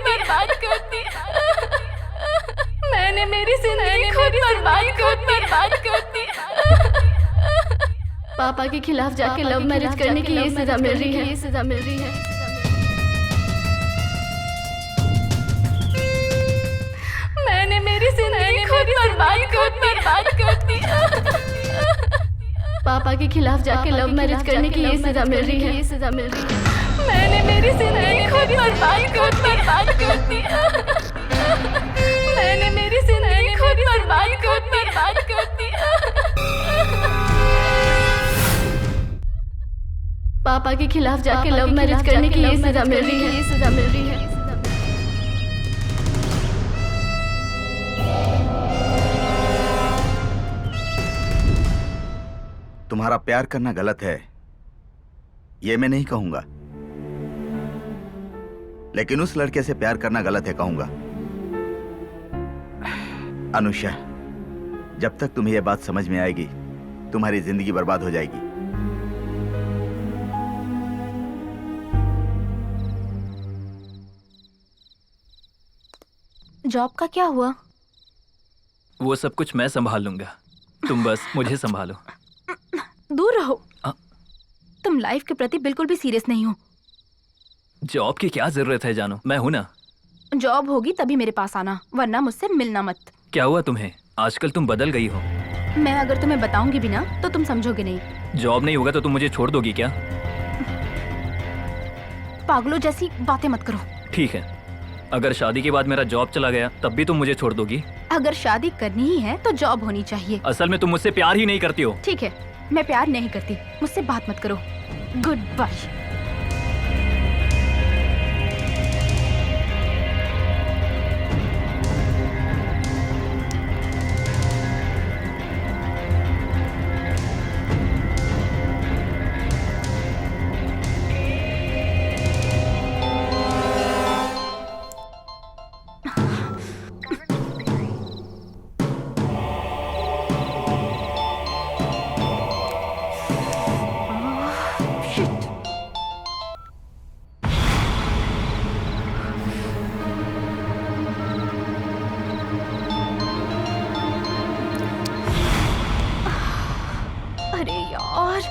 दी। मैंने मेरी जिंदगी खुद बर्बाद कर दी। पापा के खिलाफ जाके लव मैरिज करने की ये सजा मिल रही है। मैंने मेरी जिंदगी खुद बर्बाद कर दी। पापा के खिलाफ जाके लव मैरिज करने की ये सजा मिल रही है, ये सजा मिल रही है। मैंने मेरी जिंदगी खुद बर्बाद कर दिया। मैंने मेरी जिंदगी खुद बर्बाद कर दिया। पापा के खिलाफ जाके लव मैरिज करने की ये सजा मिल रही है, ये सजा मिल रही है। तुम्हारा प्यार करना गलत है ये मैं नहीं कहूंगा, लेकिन उस लड़के से प्यार करना गलत है कहूंगा। अनुषा, जब तक तुम्हें यह बात समझ में आएगी तुम्हारी जिंदगी बर्बाद हो जाएगी। जॉब का क्या हुआ? वो सब कुछ मैं संभाल लूंगा, तुम बस मुझे संभालो। दूर रहो। तुम लाइफ के प्रति बिल्कुल भी सीरियस नहीं हो। जॉब की क्या जरूरत है जानू, मैं हूं ना। जॉब होगी तभी मेरे पास आना, वरना मुझसे मिलना मत। क्या हुआ तुम्हें? आजकल तुम बदल गई हो। मैं अगर तुम्हें बताऊंगी भी ना तो तुम समझोगे नहीं। जॉब नहीं होगा तो तुम मुझे छोड़ दोगी क्या? पागलों जैसी बातें मत करो। ठीक है, अगर शादी के बाद मेरा जॉब चला गया तब भी तुम मुझे छोड़ दोगी? अगर शादी करनी ही है तो जॉब होनी चाहिए। असल में तुम मुझसे प्यार ही नहीं करती हो। ठीक है, मैं प्यार नहीं करती, मुझसे बात मत करो। Goodbye. अरे यार,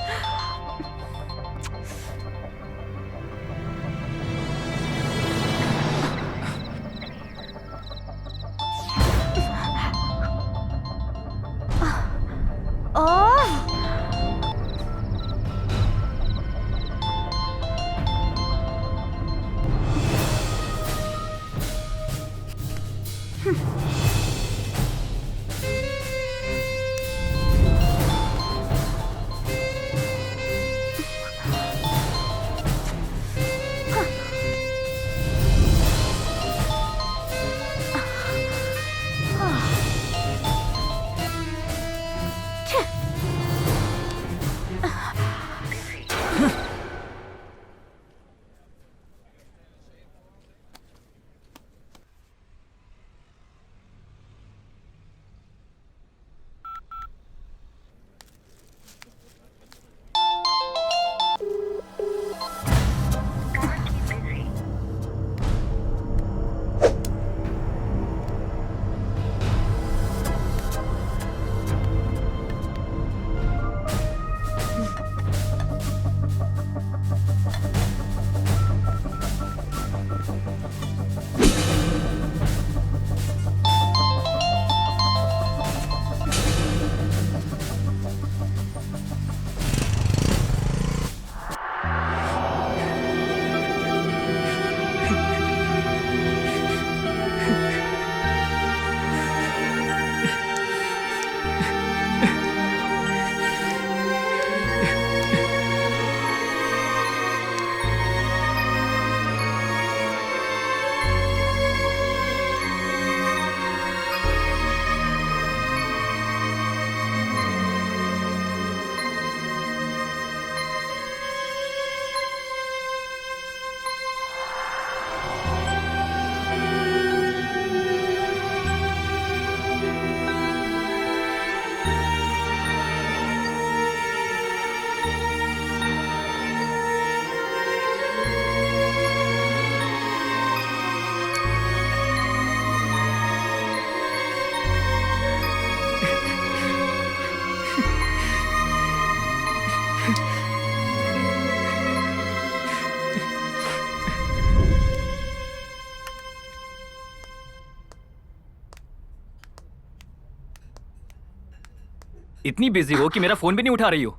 इतनी बिजी हो कि मेरा फोन भी नहीं उठा रही हो।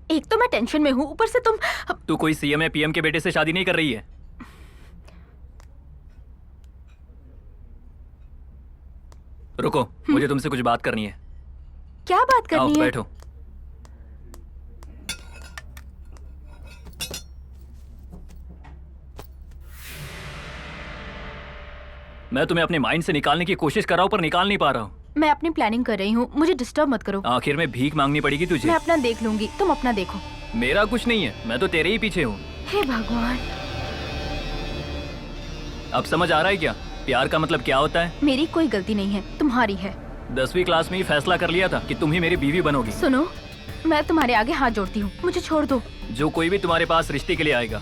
एक तो मैं टेंशन में हूँ, ऊपर से तुम। तू कोई सीएम या पीएम के बेटे से शादी नहीं कर रही है। रुको, मुझे तुमसे कुछ बात करनी है। क्या बात आओ करनी है? बैठो। मैं तुम्हें अपने माइंड से निकालने की कोशिश कर रहा हूँ पर निकाल नहीं पा रहा हूँ। मैं अपनी प्लानिंग कर रही हूँ, मुझे डिस्टर्ब मत करो। आखिर में भीख मांगनी पड़ेगी तुझे। मैं अपना देख लूंगी, तुम अपना देखो। मेरा कुछ नहीं है, मैं तो तेरे ही पीछे हूँ। हे भगवान। अब समझ आ रहा है क्या प्यार का मतलब क्या होता है? मेरी कोई गलती नहीं है, तुम्हारी है। 10वीं क्लास में ही फैसला कर लिया था कि तुम ही मेरी बीवी बनोगी। सुनो, मैं तुम्हारे आगे हाथ जोड़ती हूँ, मुझे छोड़ दो। जो कोई भी तुम्हारे पास रिश्ते के लिए आएगा,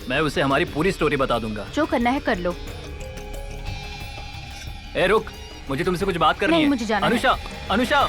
मैं उसे हमारी पूरी स्टोरी बता दूंगा। जो करना है कर लो। ए रुक, मुझे तुमसे कुछ बात करनी नहीं, है। मुझे जाना है। अनुषा, अनुषा।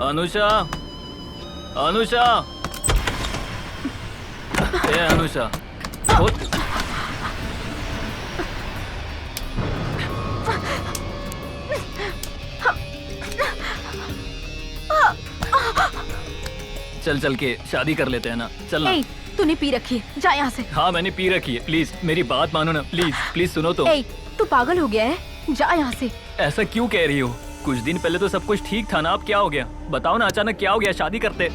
अनुषा, अनुषा, ए अनुषा, उठ। चल चल के शादी कर लेते हैं ना, चल ना। ए, तूने पी रखी है, जा यहाँ से। हाँ मैंने पी रखी है, प्लीज मेरी बात मानो ना, प्लीज प्लीज सुनो तो। ए, तू पागल हो गया है, जा यहाँ से। ऐसा क्यों कह रही हो? कुछ दिन पहले तो सब कुछ ठीक था ना, अब क्या हो गया? बताओ ना, अचानक क्या हो गया? शादी करते।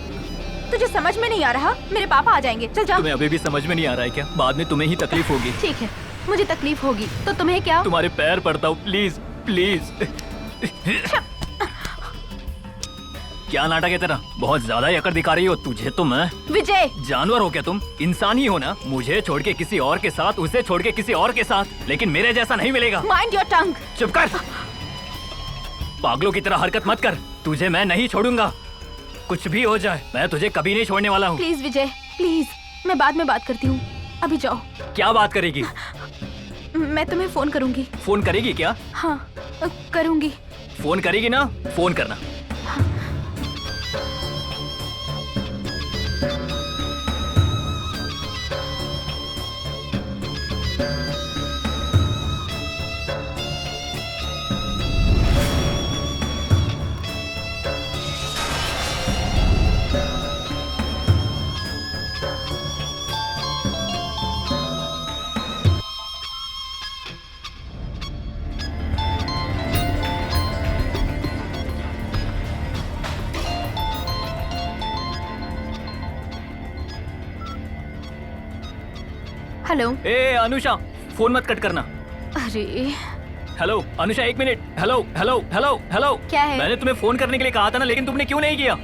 तुझे समझ में नहीं आ रहा? मेरे पापा आ जाएंगे, चल जा। तुम्हें अभी भी समझ में नहीं आ रहा है क्या? बाद में तुम्हें ही तकलीफ होगी। ठीक है, मुझे तकलीफ होगी तो तुम्हें क्या? तुम्हारे पैर पड़ता हूँ, प्लीज प्लीज। क्या नाटक है तेरा? बहुत ज्यादा ही अकड़ दिखा रही हो। तुझे तो मैं विजय, जानवर हो क्या तुम? इंसान ही हो ना? मुझे छोड़ के किसी और के साथ, उसे छोड़ के किसी और के साथ, लेकिन मेरे जैसा नहीं मिलेगा। Mind your tongue. चुप कर, पागलों की तरह हरकत मत कर। तुझे मैं नहीं छोड़ूंगा, कुछ भी हो जाए मैं तुझे कभी नहीं छोड़ने वाला हूँ। प्लीज विजय, प्लीज, मैं बाद में बात करती हूँ, अभी जाओ। क्या बात करेगी? मैं तुम्हें फोन करूंगी। फोन करेगी क्या? हाँ, करूंगी। फोन करेगी ना? फोन करना। हेलो। ए अनुषा, फोन मत कट करना। अरे हेलो अनुषा, एक minute. Hello hello hello hello. क्या है? मैंने तुम्हें फोन करने के लिए कहा था ना, लेकिन तुमने क्यों नहीं किया?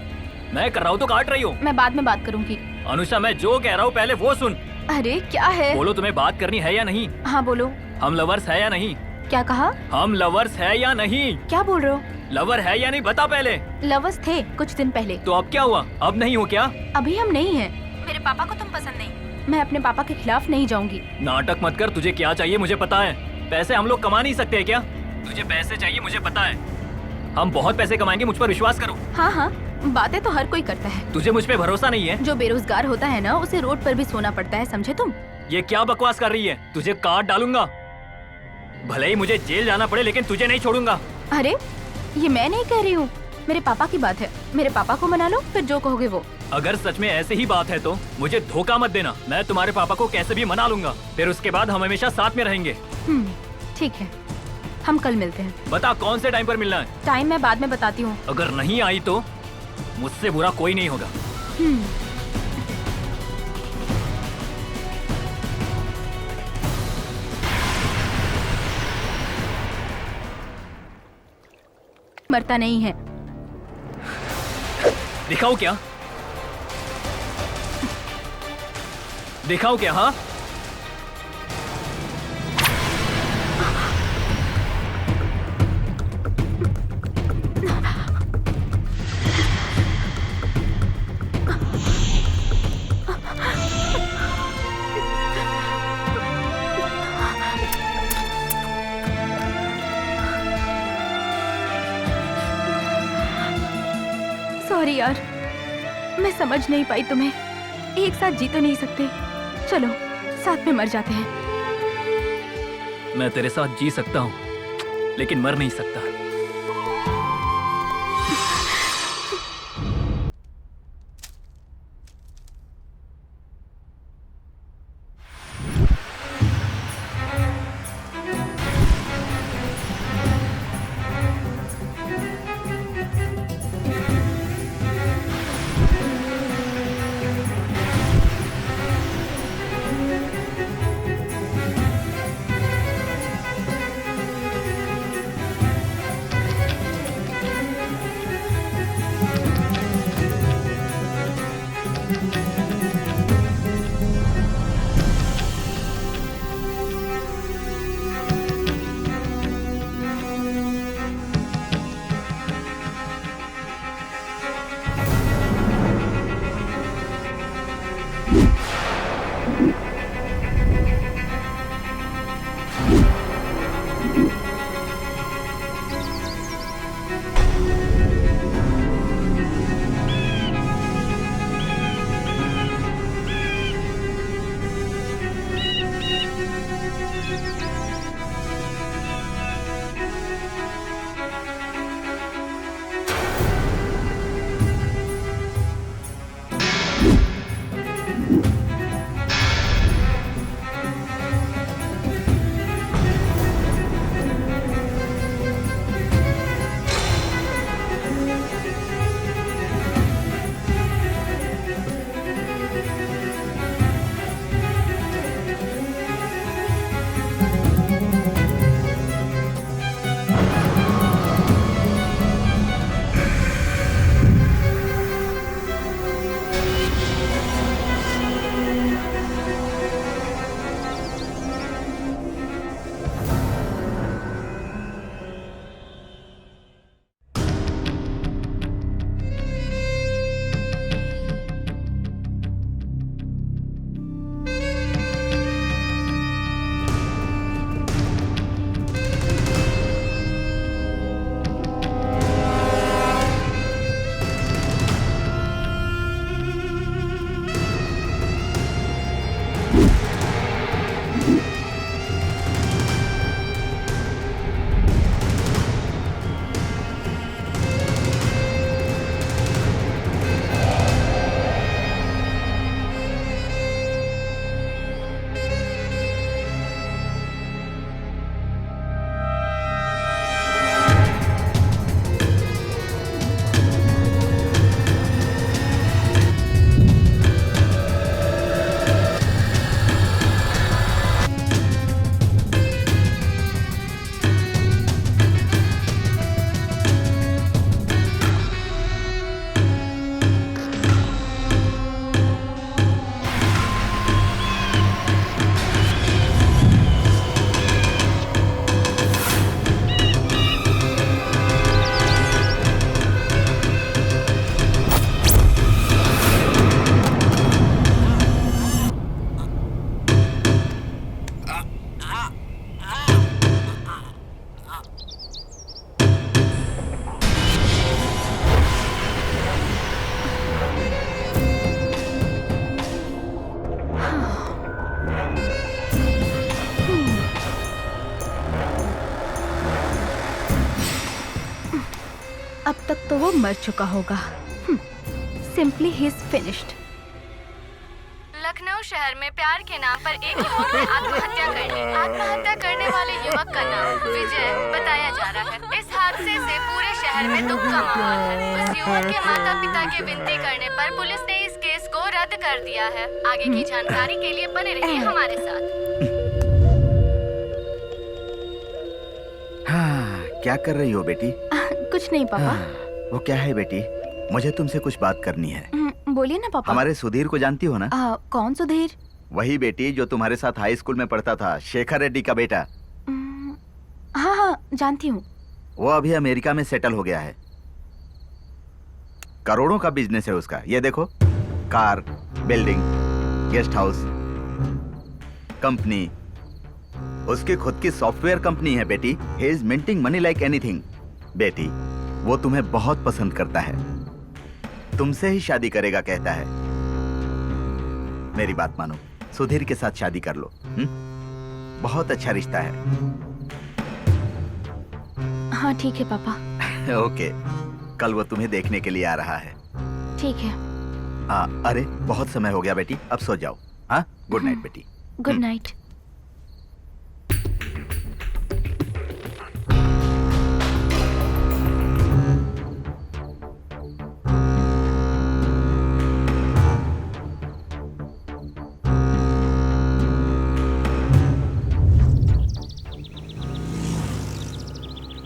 मैं कर रहा हूँ तो काट रही हो। मैं बाद में बात करूंगी। अनुषा, मैं जो कह रहा हूँ पहले वो सुन। अरे क्या है? बोलो, तुम्हें बात करनी है या नहीं? हाँ बोलो। हम लवर्स है या नहीं? क्या कहा? हम लवर्स है या नहीं? क्या बोल रहे हो? लवर है या नहीं, बता पहले। लवर्स थे कुछ दिन पहले। तो अब क्या हुआ? अब नहीं हो क्या? अभी हम नहीं हैं। मेरे पापा को तुम पसंद नहीं। मैं अपने पापा के खिलाफ नहीं जाऊंगी। नाटक मत कर। तुझे क्या चाहिए मुझे पता है। पैसे हम लोग कमा नहीं सकते क्या? तुझे पैसे चाहिए मुझे पता है। हम बहुत पैसे कमाएंगे, मुझ पर विश्वास करो। हाँ हाँ, बातें तो हर कोई करता है। तुझे मुझ पे भरोसा नहीं है? जो बेरोजगार होता है ना, उसे रोड पर भी सोना पड़ता है, समझे तुम? ये क्या बकवास कर रही है? तुझे काट डालूंगा। भले ही मुझे जेल जाना पड़े, लेकिन तुझे नहीं छोड़ूंगा। अरे ये मैं नहीं कह रही हूँ, मेरे पापा की बात है। मेरे पापा को मना लो, फिर जो कहोगे वो। अगर सच में ऐसे ही बात है तो मुझे धोखा मत देना। मैं तुम्हारे पापा को कैसे भी मना लूंगा, फिर उसके बाद हम हमेशा साथ में रहेंगे। ठीक है, हम कल मिलते हैं। बता कौन से टाइम पर मिलना है? टाइम मैं बाद में बताती हूँ। अगर नहीं आई तो मुझसे बुरा कोई नहीं होगा। मरता नहीं है। दिखाओ क्या? दिखाओ क्या? हाँ, सॉरी यार, मैं समझ नहीं पाई तुम्हें। एक साथ जी तो नहीं सकते, चलो साथ में मर जाते हैं। मैं तेरे साथ जी सकता हूँ, लेकिन मर नहीं सकता। अब तक तो वो मर चुका होगा। Simply he is finished. Lucknow शहर में प्यार के नाम पर एक युवक ने आत्महत्या करने वाले युवक का नाम विजय बताया जा रहा है। इस हादसे से पूरे शहर में दुख का माहौल है। उस युवक के माता पिता के विनती करने पर पुलिस ने इस केस को रद्द कर दिया है। आगे की जानकारी के लिए बने रहिए हमारे साथ। हाँ, क्या कर रही हो बेटी? कुछ नहीं पापा। वो क्या है बेटी, मुझे तुमसे कुछ बात करनी है। बोलिए ना पापा। हमारे सुधीर को जानती हो ना? कौन सुधीर? वही बेटी जो तुम्हारे साथ हाई स्कूल में पढ़ता था, शेखर रेड्डी का बेटा। हाँ हाँ जानती हूँ। वो अभी अमेरिका में सेटल हो गया है। करोड़ों का बिजनेस है उसका। ये देखो, car, building, guest house, company. उसकी खुद की सॉफ्टवेयर कंपनी है बेटी। He is minting money like anything. बेटी, वो तुम्हें बहुत पसंद करता है, तुमसे ही शादी करेगा कहता है। मेरी बात मानो, सुधीर के साथ शादी कर लो। बहुत अच्छा रिश्ता है। हाँ ठीक है पापा। ओके, कल वो तुम्हें देखने के लिए आ रहा है। ठीक है। अरे बहुत समय हो गया बेटी, अब सो जाओ। हाँ, गुड नाइट बेटी। Good night.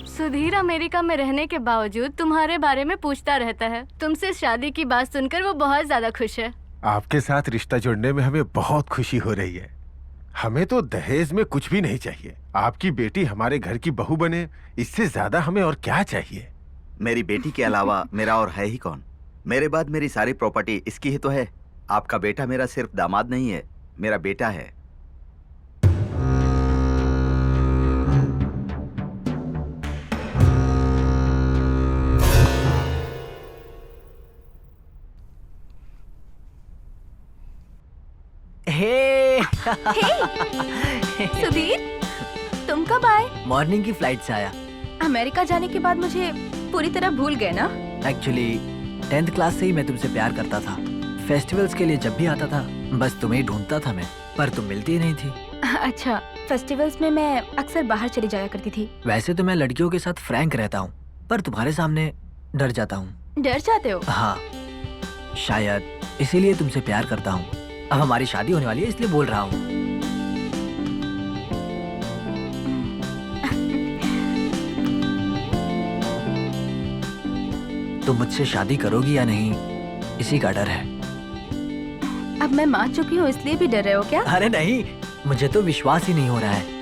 सुधीर अमेरिका में रहने के बावजूद तुम्हारे बारे में पूछता रहता है। तुमसे शादी की बात सुनकर वो बहुत ज्यादा खुश है। आपके साथ रिश्ता जोड़ने में हमें बहुत खुशी हो रही है। हमें तो दहेज में कुछ भी नहीं चाहिए। आपकी बेटी हमारे घर की बहू बने, इससे ज्यादा हमें और क्या चाहिए? मेरी बेटी के अलावा मेरा और है ही कौन? मेरे बाद मेरी सारी प्रॉपर्टी इसकी ही तो है। आपका बेटा मेरा सिर्फ दामाद नहीं है, मेरा बेटा है। सुधीर, तुम कब आए? मॉर्निंग की फ्लाइट से आया। अमेरिका जाने के बाद मुझे पूरी तरह भूल गए ना? एक्चुअली 10th क्लास से ही मैं तुमसे प्यार करता था। फेस्टिवल्स के लिए जब भी आता था बस तुम्हें ही ढूंढता था मैं, पर तुम मिलती ही नहीं थी। अच्छा, फेस्टिवल्स में मैं अक्सर बाहर चली जाया करती थी। वैसे तो मैं लड़कियों के साथ फ्रैंक रहता हूँ, पर तुम्हारे सामने डर जाता हूँ। डर जाते हो? हाँ, शायद इसीलिए तुमसे प्यार करता हूँ। अब हमारी शादी होने वाली है इसलिए बोल रहा हूँ। तुम मुझसे शादी करोगी या नहीं, इसी का डर है। अब मैं मान चुकी हूँ इसलिए भी डर रहे हो क्या? अरे नहीं, मुझे तो विश्वास ही नहीं हो रहा है।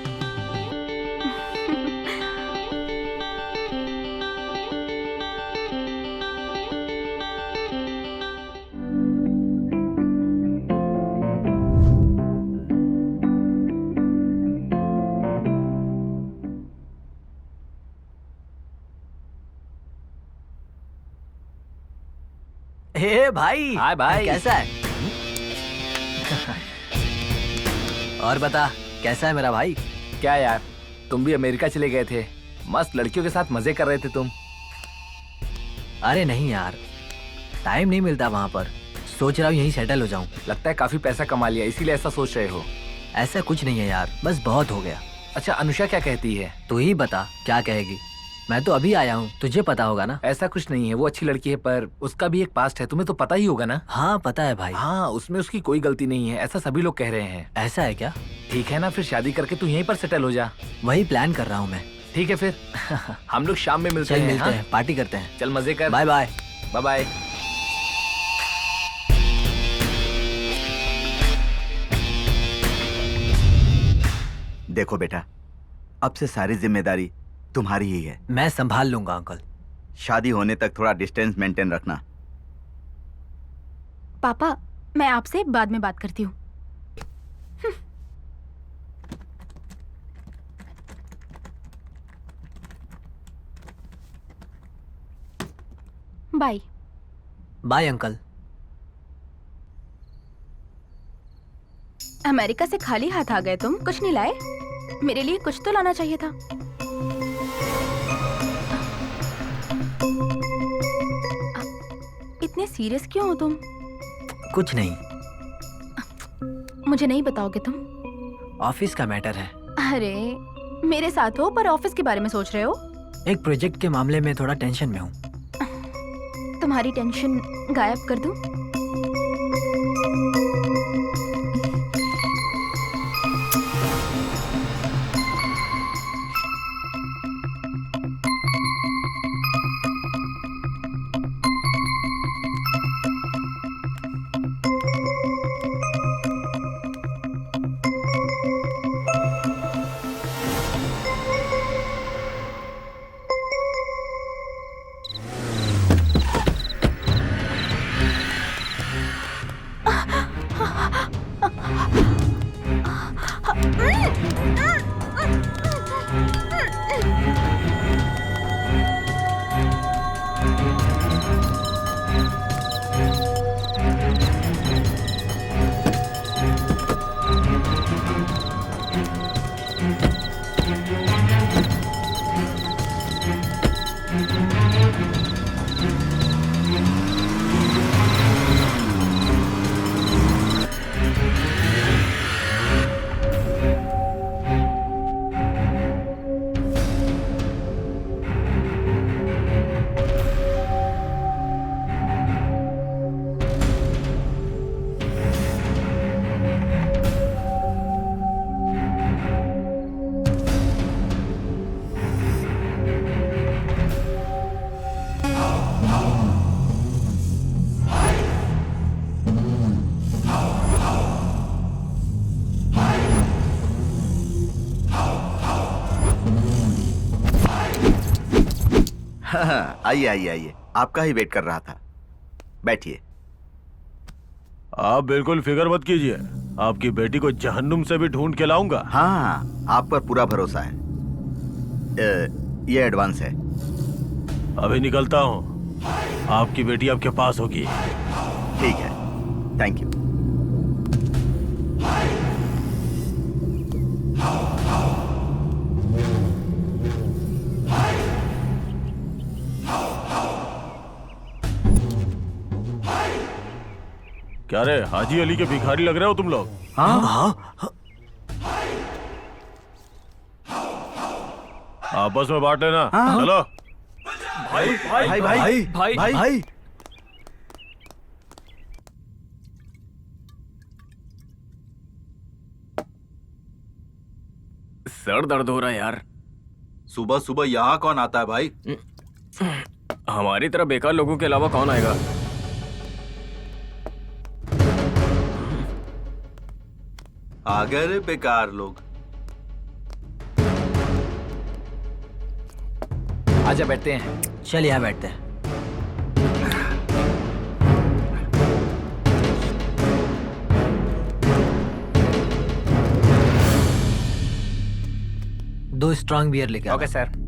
हे भाई। हाय भाई। कैसा है? और बता, कैसा है मेरा भाई? क्या यार, तुम भी अमेरिका चले गए थे, मस्त लड़कियों के साथ मजे कर रहे थे तुम। अरे नहीं यार, टाइम नहीं मिलता वहाँ पर। सोच रहा हूँ यहीं सेटल हो जाऊँ। लगता है काफी पैसा कमा लिया इसीलिए ऐसा सोच रहे हो। ऐसा कुछ नहीं है यार, बस बहुत हो गया। अच्छा, अनुषा क्या कहती है? तू ही बता क्या कहेगी। मैं तो अभी आया हूँ, तुझे पता होगा ना। ऐसा कुछ नहीं है, वो अच्छी लड़की है पर उसका भी एक पास्ट है, तुम्हें तो पता ही होगा ना। हाँ पता है भाई। हाँ, उसमें उसकी कोई गलती नहीं है, ऐसा सभी लोग कह रहे हैं। ऐसा है क्या? ठीक है ना, फिर शादी करके तू यहीं पर सेटल हो जा। वही प्लान कर रहा हूँ मैं। ठीक है फिर हम लोग शाम में मिलते हैं। मिलते हैं, पार्टी करते हैं। चल मजे कर। Bye bye. Bye bye. देखो बेटा, अब से सारी जिम्मेदारी तुम्हारी ही है। मैं संभाल लूंगा अंकल। शादी होने तक थोड़ा डिस्टेंस मेंटेन रखना। पापा, मैं आपसे बाद में बात करती हूँ। बाय। Bye uncle. अमेरिका से खाली हाथ आ गए तुम? कुछ नहीं लाए? मेरे लिए कुछ तो लाना चाहिए था। इतने सीरियस क्यों हो तुम? कुछ नहीं। मुझे नहीं बताओगे तुम? ऑफिस का मैटर है। अरे मेरे साथ हो पर ऑफिस के बारे में सोच रहे हो? एक प्रोजेक्ट के मामले में थोड़ा टेंशन में हूँ। तुम्हारी टेंशन गायब कर दूं? हाँ, आइए आइए आइए, आपका ही वेट कर रहा था। बैठिए। आप बिल्कुल फिक्र मत कीजिए, आपकी बेटी को जहन्नुम से भी ढूंढ के लाऊंगा। हाँ, आप पर पूरा भरोसा है। ये एडवांस है। अभी निकलता हूँ, आपकी बेटी आपके पास होगी। ठीक है, थैंक यू। क्या रे, हाजी अली के भिखारी लग रहे हो तुम लोग? हाँ हाँ, आपस में बांट लेना। हाँ। चलो। भाई भाई भाई भाई भाई भाई भाई। सर दर्द हो रहा है यार। सुबह सुबह यहाँ कौन आता है भाई? हमारी तरह बेकार लोगों के अलावा कौन आएगा? आ गए रे बेकार लोग। आजा बैठते हैं। चल यहाँ बैठते हैं। दो स्ट्रांग बियर लेके आना। Okay sir.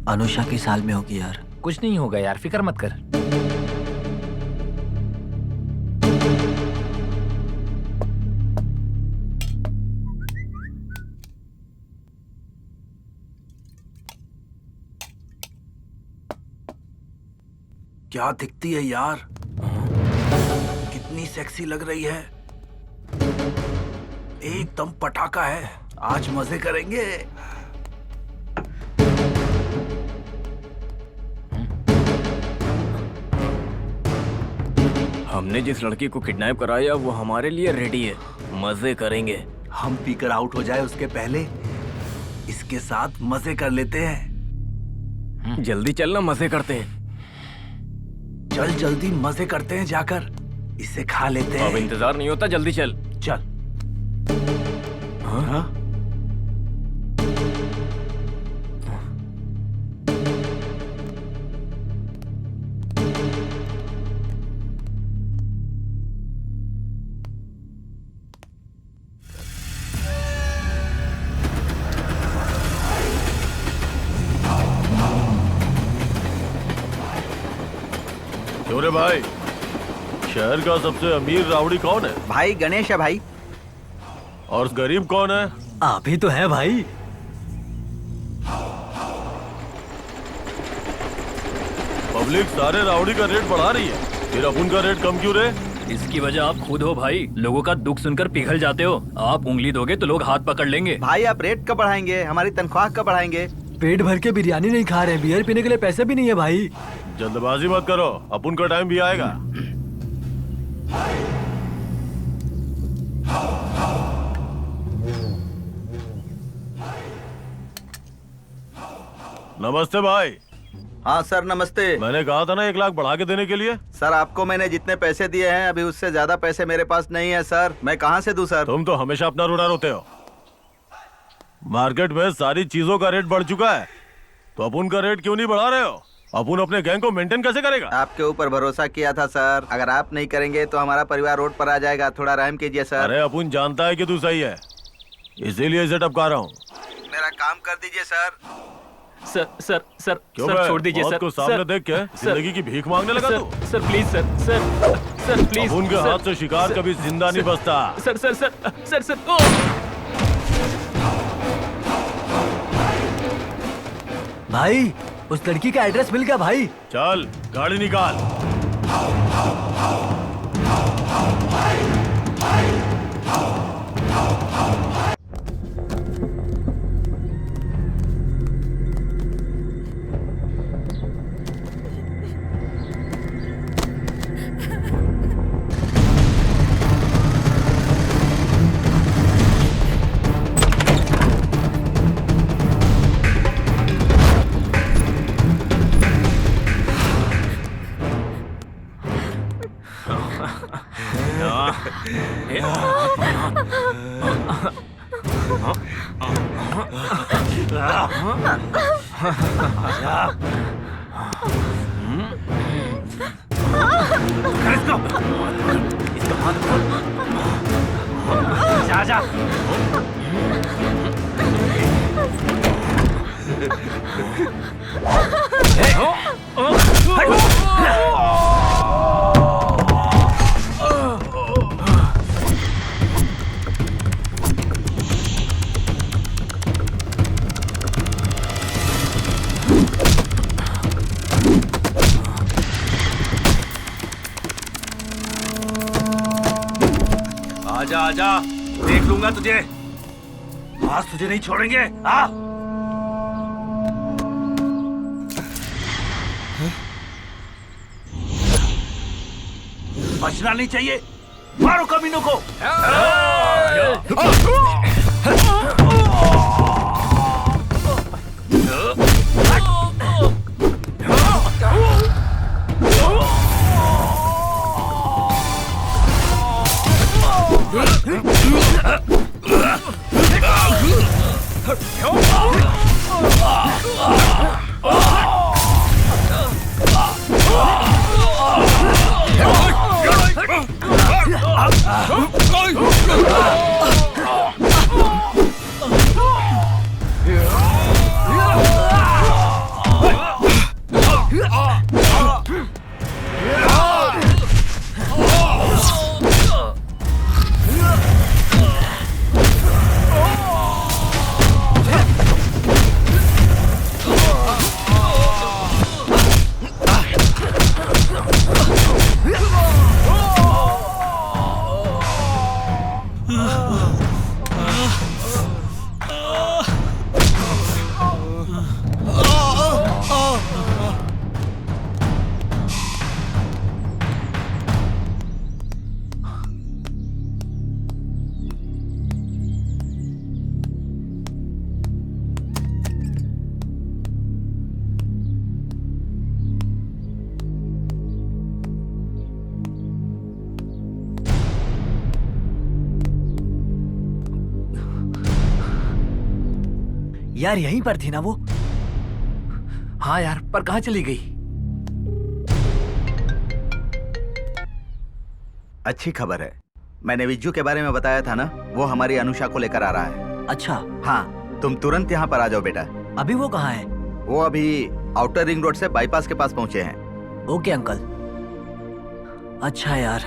अनुषा किस हाल में होगी यार? कुछ नहीं होगा यार, फिक्र मत कर। क्या दिखती है यार, कितनी सेक्सी लग रही है। एकदम पटाखा है, आज मजे करेंगे। हमने जिस लड़की को किडनैप कराया वो हमारे लिए रेडी है, मजे करेंगे। हम पीकर आउट हो जाए उसके पहले इसके साथ मजे कर लेते हैं। जल्दी चलना, मजे करते हैं। चल जल्दी मजे करते हैं, जाकर इसे खा लेते हैं। अब इंतजार नहीं होता, जल्दी चल। चल। हाँ? क्यों रे भाई, शहर का सबसे अमीर रावड़ी कौन है? भाई गणेश है भाई। और गरीब कौन है? आप ही तो है भाई। पब्लिक सारे रावड़ी का रेट बढ़ा रही है, फिर अपन का रेट कम क्यों रे? इसकी वजह आप खुद हो भाई। लोगों का दुख सुनकर पिघल जाते हो। आप उंगली दोगे तो लोग हाथ पकड़ लेंगे। भाई आप रेट कब बढ़ाएंगे? हमारी तनख्वाह कब बढ़ाएंगे? पेट भर के बिरयानी नहीं खा रहे, बियर पीने के लिए पैसे भी नहीं है भाई। जल्दबाजी मत करो, अपन का टाइम भी आएगा। नमस्ते भाई। हाँ सर नमस्ते। मैंने कहा था ना 1 लाख बढ़ा के देने के लिए। सर आपको मैंने जितने पैसे दिए हैं अभी उससे ज्यादा पैसे मेरे पास नहीं है सर, मैं कहाँ से दूं सर? तुम तो हमेशा अपना रोना रोते हो। मार्केट में सारी चीजों का रेट बढ़ चुका है, तो अपन का रेट क्यों नहीं बढ़ा रहे हो? अपन अपने गैंग को मेंटेन कैसे करेगा? आपके ऊपर भरोसा किया था सर, अगर आप नहीं करेंगे तो हमारा परिवार रोड पर आ जाएगा, थोड़ा रहम कीजिए सर। अरे अपन जानता है कि तू सही है, इसीलिए इसे टपका रहा हूँ। मेरा काम कर दीजिए सर। सर सर सर क्यों सर बे? छोड़ दीजिए मौत सर। को सामने सर, देख के जिंदगी की भीख मांगने लगा तू? Sir please sir sir sir please. उनके हाथ से शिकार कभी जिंदा नहीं बचता। Sir sir sir sir sir ओ! भाई उस लड़की का एड्रेस मिल गया भाई। चल गाड़ी निकाल। आजा आजा, देख लूंगा तुझे। आज तुझे नहीं छोड़ेंगे। आ बचना नहीं चाहिए, मारो कमीनों को। यार यहीं पर थी ना वो? हाँ यार, पर कहाँ चली गई? अच्छी खबर है, मैंने विज्जू के बारे में बताया था ना, वो हमारी अनुषा को लेकर आ रहा है। अच्छा। हाँ, तुम तुरंत यहाँ पर आ जाओ बेटा। अभी वो कहाँ है? वो अभी आउटर रिंग रोड से बाईपास के पास पहुँचे हैं। Okay uncle. अच्छा यार,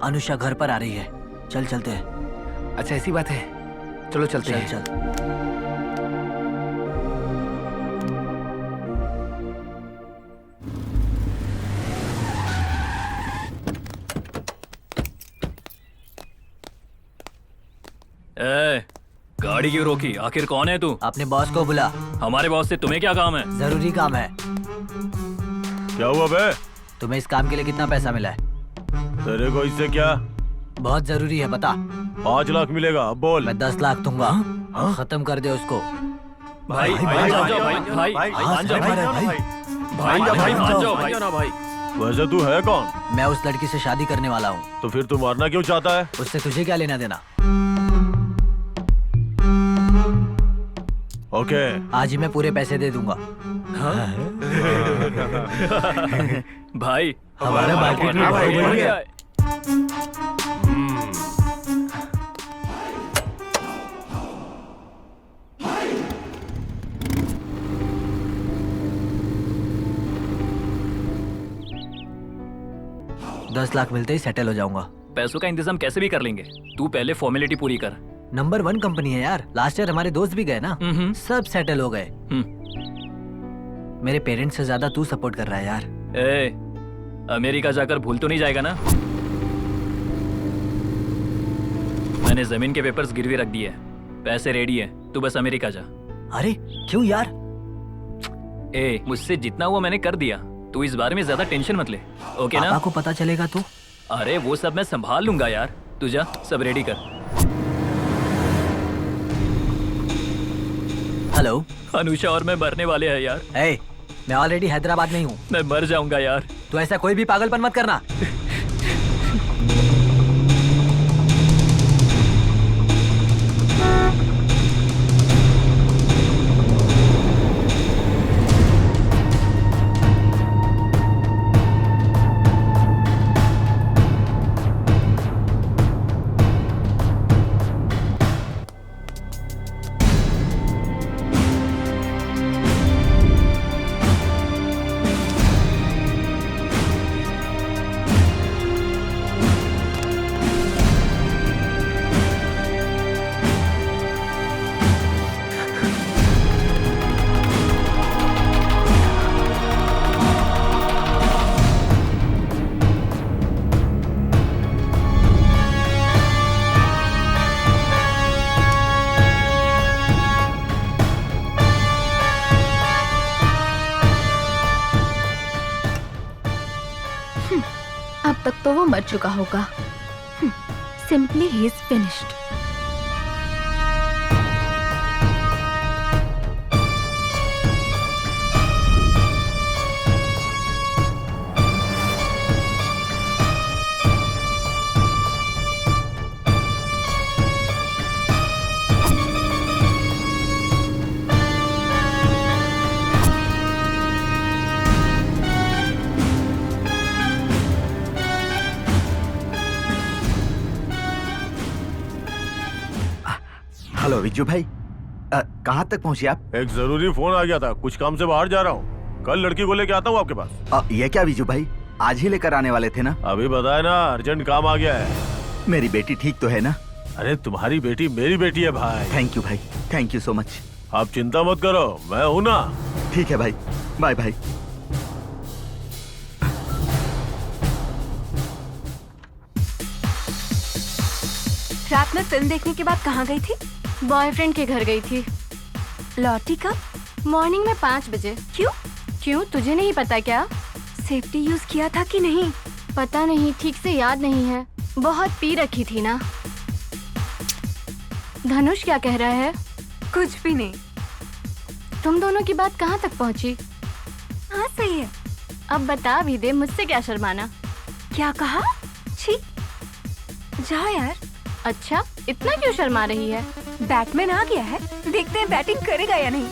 अनुषा घर पर आ रही है, चल चलते हैं। अच्छा ऐसी बात है, चलो चलते हैं। चल। गाड़ी क्यों रोकी? आखिर कौन है तू? अपने बॉस को बुला। हमारे बॉस से तुम्हें क्या काम है? जरूरी काम है। क्या हुआ बे? तुम्हें इस काम के लिए कितना पैसा मिला है? तेरे को इससे क्या? बहुत जरूरी है, बता। 5 लाख मिलेगा, अब बोल। मैं 10 लाख दूंगा। खत्म कर दे उसको। भाई मान जाओ भाई। वैसे तू है कौन? मैं उस लड़की से शादी करने वाला हूँ। तो फिर तू मारना क्यों चाहता है? उससे तुझे क्या लेना देना? ओके। आज ही मैं पूरे पैसे दे दूंगा। भाई हमारा मार्केट में भाई बढ़ गया। 10 लाख मिलते ही सेटल हो जाऊंगा। पैसों का इंतजाम कैसे भी कर लेंगे, तू पहले फॉर्मेलिटी पूरी कर। नंबर 1 कंपनी है यार, लास्ट ईयर हमारे दोस्त भी गए ना, सब सेटल हो गए। मेरे पेरेंट्स से ज्यादा तू सपोर्ट कर रहा है यार। ए, अमेरिका जाकर भूल तो नहीं जाएगा ना? मैंने जमीन के पेपर्स गिरवी रख दिए, पैसे रेडी है, तू बस अमेरिका जा। अरे क्यों यार? ए, मुझसे जितना हुआ मैंने कर दिया, तू इस बारे में ज्यादा टेंशन मत ले, ओके ना? पापा को पता चलेगा तो? अरे वो सब मैं संभाल लूंगा यार, तू जा सब रेडी कर। हेलो। अनुषा और मैं मरने वाले हैं यार। ए, मैं ऑलरेडी हैदराबाद में ही हूँ। मैं मर जाऊंगा यार। तू ऐसा कोई भी पागलपन मत करना। तक तो वो मर चुका होगा। Simply he is finished. Hello Viju भाई, कहाँ तक पहुँचे आप? एक जरूरी फोन आ गया था, कुछ काम से बाहर जा रहा हूँ। कल लड़की को लेके आता हूँ आपके पास। ये क्या विजू भाई, आज ही लेकर आने वाले थे ना? अभी बताया ना, अर्जेंट काम आ गया है। मेरी बेटी ठीक तो है ना? अरे तुम्हारी बेटी मेरी बेटी है भाई। थैंक यू भाई, थैंक यू सो मच। आप चिंता मत करो, मैं हूं ना। ठीक है भाई, बाय बाय। रात में फिल्म देखने के बाद कहाँ गई थी? बॉयफ्रेंड के घर गई थी। लौटी कब? मॉर्निंग में 5 बजे। क्यों तुझे नहीं पता क्या? सेफ्टी यूज किया था कि नहीं? पता नहीं, ठीक से याद नहीं है। बहुत पी रखी थी ना। धनुष क्या कह रहा है? कुछ भी नहीं। तुम दोनों की बात कहाँ तक पहुँची? हाँ सही है। अब बता भी दे, मुझसे क्या शर्माना। क्या कहा? छी, जाओ यार। अच्छा, इतना क्यों शर्मा रही है? बैटमैन आ गया है, देखते हैं बैटिंग करेगा या नहीं।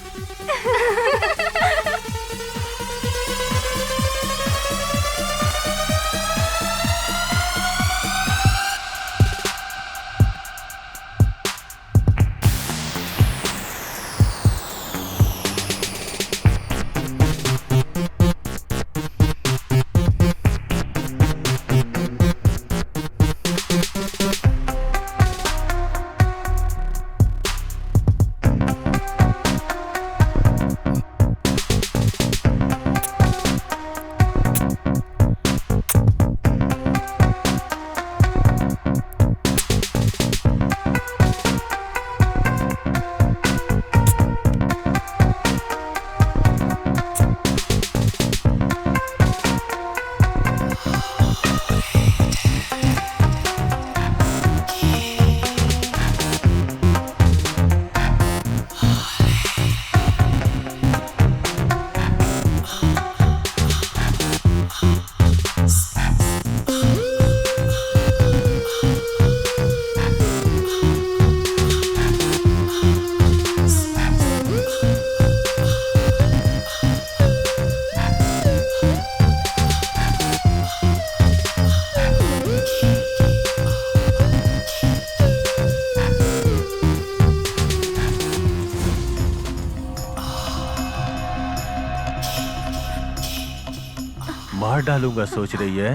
मार डालूंगा सोच रही है?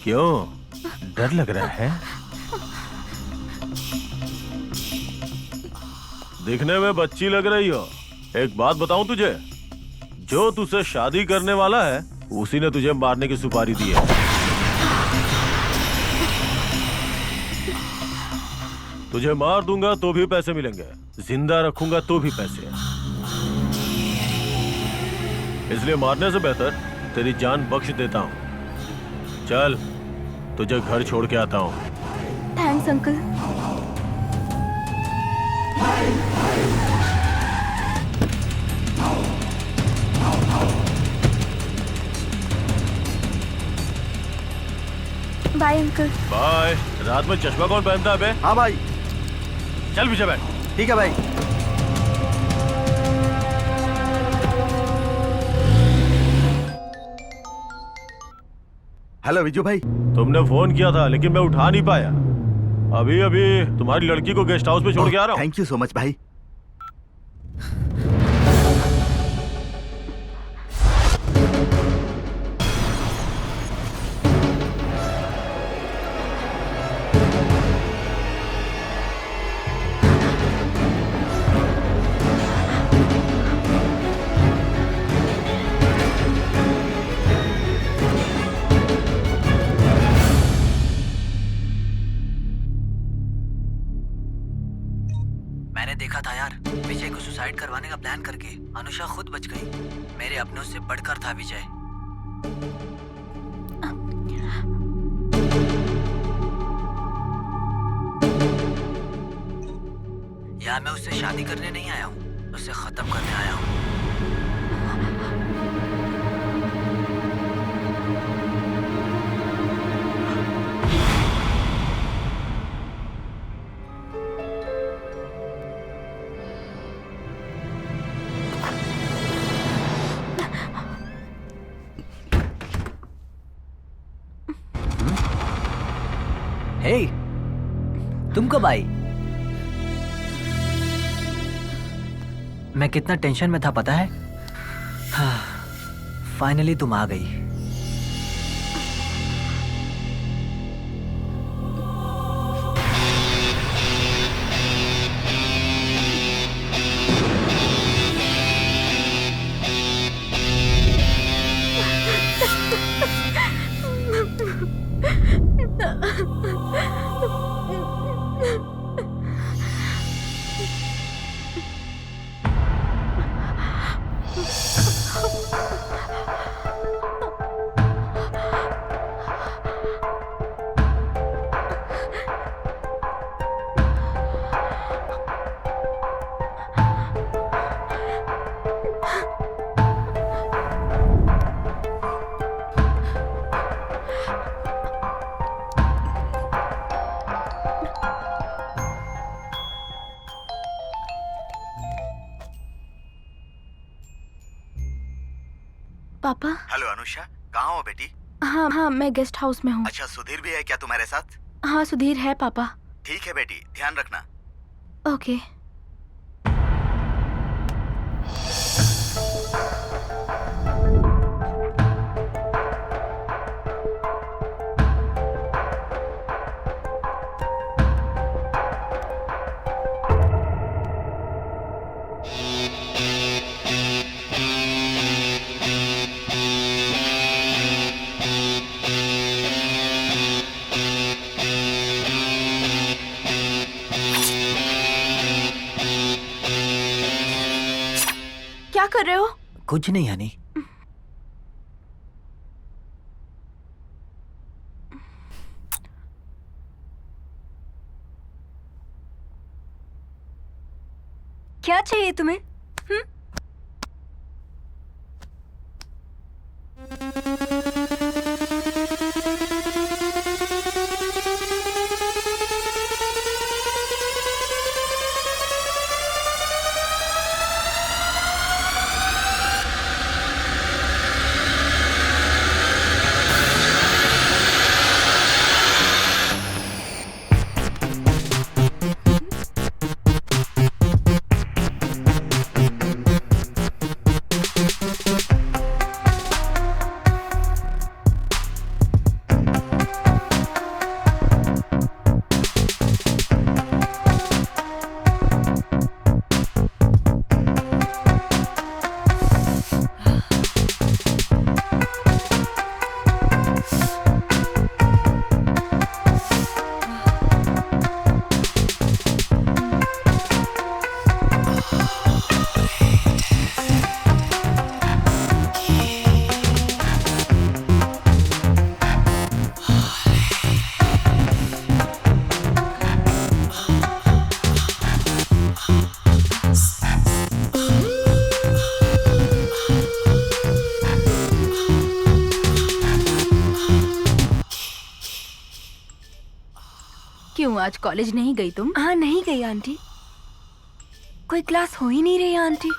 क्यों, डर लग रहा है? दिखने में बच्ची लग रही हो। एक बात बताऊं तुझे, जो तुझसे शादी करने वाला है उसी ने तुझे मारने की सुपारी दी है। तुझे मार दूंगा तो भी पैसे मिलेंगे, जिंदा रखूंगा तो भी पैसे। इसलिए मारने से बेहतर तेरी जान बख्श देता हूँ। चल, तुझे घर छोड़ के आता हूँ। Thanks uncle. Bye uncle. Bye. रात में चश्मा कौन पहनता है बे? हाँ भाई। चल पीछे बैठ। ठीक है भाई। हेलो विजू भाई। तुमने फोन किया था लेकिन मैं उठा नहीं पाया। अभी अभी तुम्हारी लड़की को गेस्ट हाउस पे छोड़ के आ रहा हूँ। थैंक यू सो मच भाई। देखा था यार, विजय को सुसाइड करवाने का प्लान करके अनुषा खुद बच गई। मेरे अपनों से बढ़कर था विजय। यहाँ मैं उससे शादी करने नहीं आया हूँ, उससे खत्म करने आया हूँ। हे, तुम कब आई? मैं कितना टेंशन में था पता है? फाइनली तुम आ गई। पापा। हेलो अनुषा, कहाँ हो बेटी? हाँ हाँ, मैं गेस्ट हाउस में हूँ। अच्छा, सुधीर भी है क्या तुम्हारे साथ? हाँ, सुधीर है पापा। ठीक है बेटी, ध्यान रखना। ओके। क्या कर रहे हो? कुछ नहीं हनी। क्या चाहिए तुम्हें? क्यों आज कॉलेज नहीं गई तुम? हाँ, नहीं गई आंटी। कोई क्लास हो ही नहीं रही आंटी।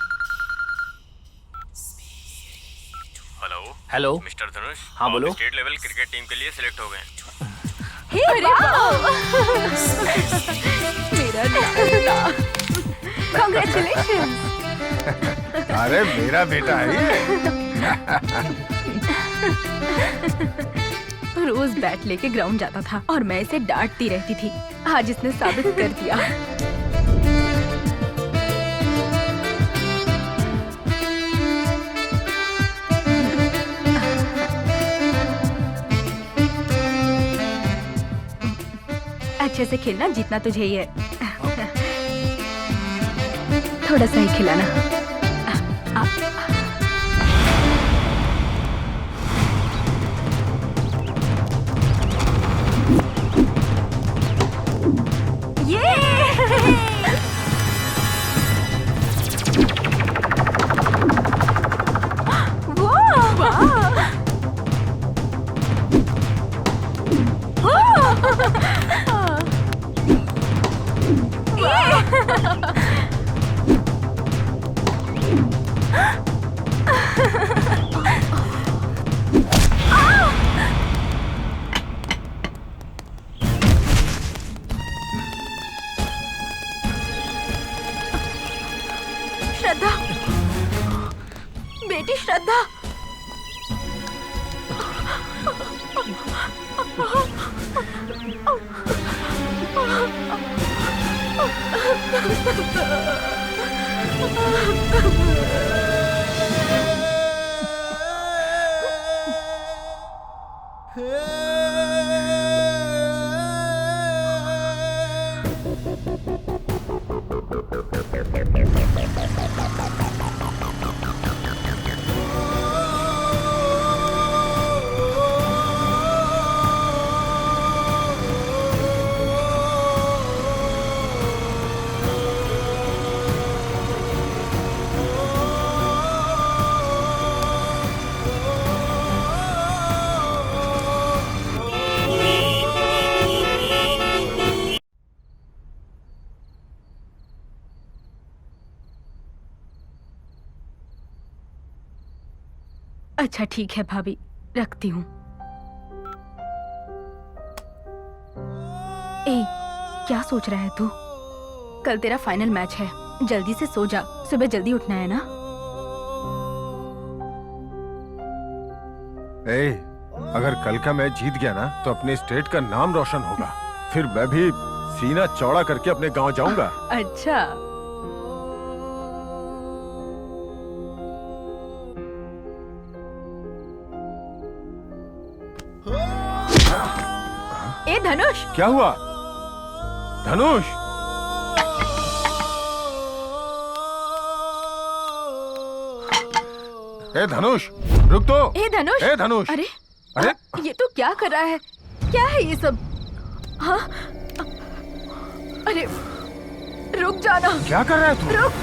हेलो हेलो मिस्टर धनुष। हाँ, बोलो। स्टेट लेवल क्रिकेट टीम के लिए सिलेक्ट हो गए। मेरा कांग्रेचुलेशन। अरे मेरा बेटा है ये। रोज बैट लेके ग्राउंड जाता था और मैं इसे डांटती रहती थी। आज इसने साबित कर दिया। अच्छे से खेलना, जीतना तुझे ही है। थोड़ा सा ही खिलाना। श्रद्धा, बेटी श्रद्धा। अच्छा ठीक है भाभी, रखती हूँ। ए, क्या सोच रहा है तू? कल तेरा फाइनल मैच है, जल्दी से सो जा, सुबह जल्दी उठना है ना। ए, अगर कल का मैच जीत गया ना तो अपने स्टेट का नाम रोशन होगा। फिर मैं भी सीना चौड़ा करके अपने गांव जाऊंगा। अच्छा, ए धनुष, क्या हुआ? धनुष, ए धनुष, रुक तो। ए धनुष, ए धनुष, अरे अरे ये तो क्या कर रहा है? क्या है ये सब? हाँ, अरे रुक जाना। क्या कर रहा है तू? रुक।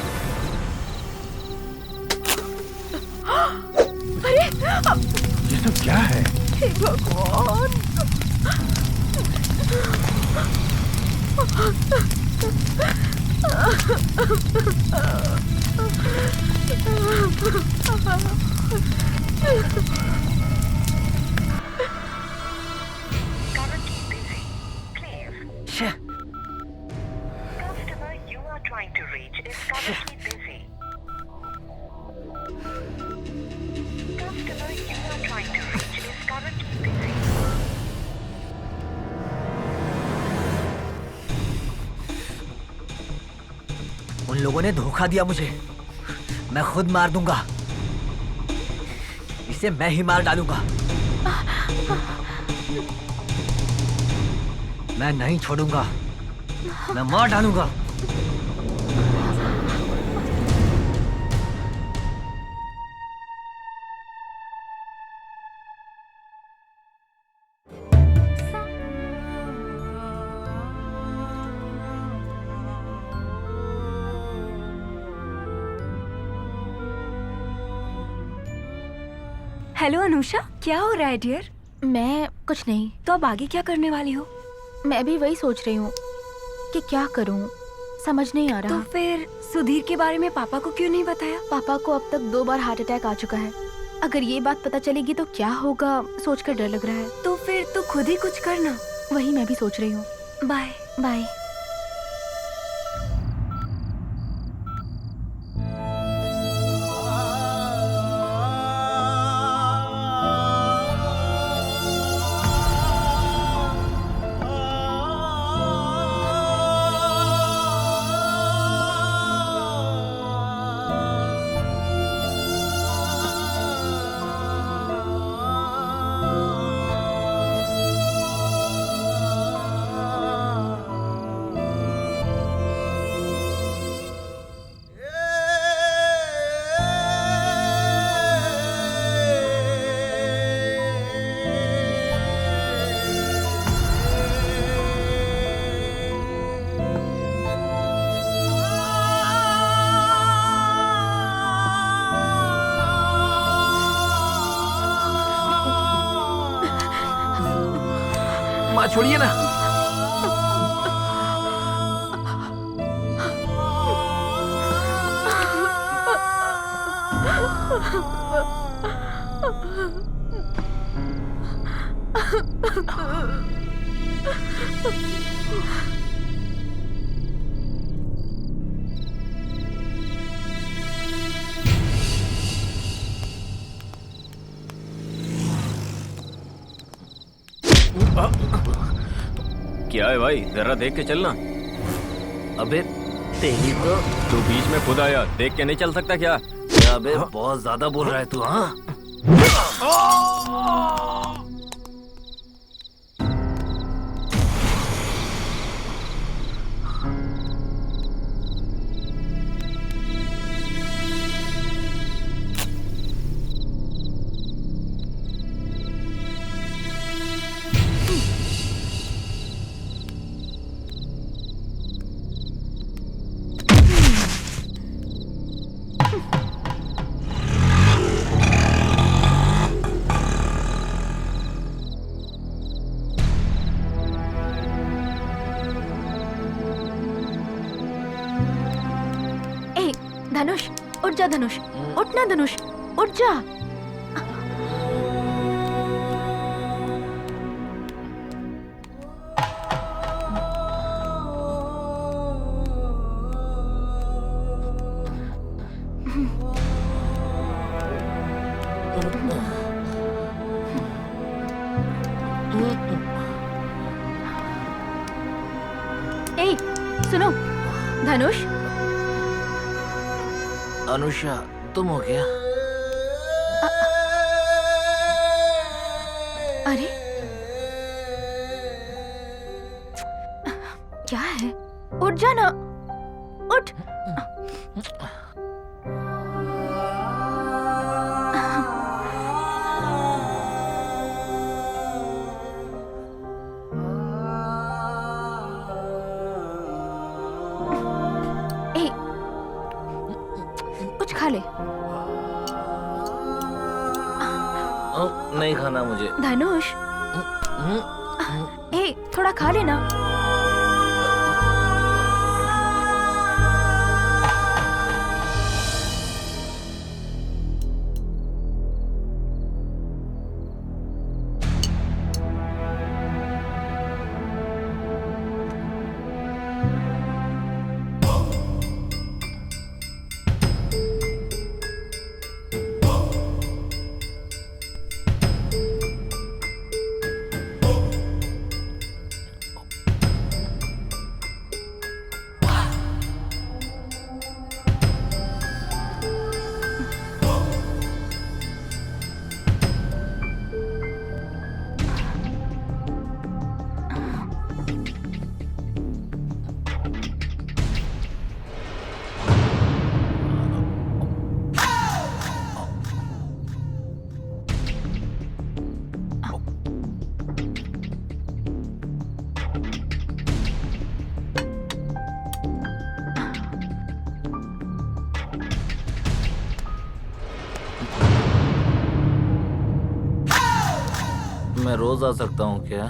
अरे ये सब क्या है? हे भगवान। Customer you are trying to reach is currently busy. Customer you are trying to reach is currently busy. उन लोगों ने धोखा दिया मुझे। मैं खुद मार दूंगा, इसे मैं ही मार डालूंगा। मैं नहीं छोड़ूंगा, मैं मार डालूंगा। हेलो अनुषा, क्या हो रहा है डियर? मैं कुछ नहीं। तो अब आगे क्या करने वाली हो? मैं भी वही सोच रही हूँ कि क्या करूँ, समझ नहीं आ रहा। तो फिर सुधीर के बारे में पापा को क्यों नहीं बताया? पापा को अब तक 2 बार हार्ट अटैक आ चुका है। अगर ये बात पता चलेगी तो क्या होगा, सोचकर डर लग रहा है। तो फिर तू खुद ही कुछ करना। वही मैं भी सोच रही हूँ। Bye bye. माँ छोड़िए ना। क्या है भाई, जरा देख के चलना। अबे तेरी तो तू बीच में खुद आया, देख के नहीं चल सकता क्या? अबे बहुत ज्यादा बोल रहा है तू। हाँ ए धनुष, उठ जा धनुष, उठ ना धनुष, उठ जा। ए सुनो धनुष, अनुषा तुम हो क्या? अरे क्या है? उठ जा ना, उठ। ए कुछ खा ले। नहीं खाना मुझे। धनुष, ए थोड़ा खा लेना। मैं रोज आ सकता हूँ क्या?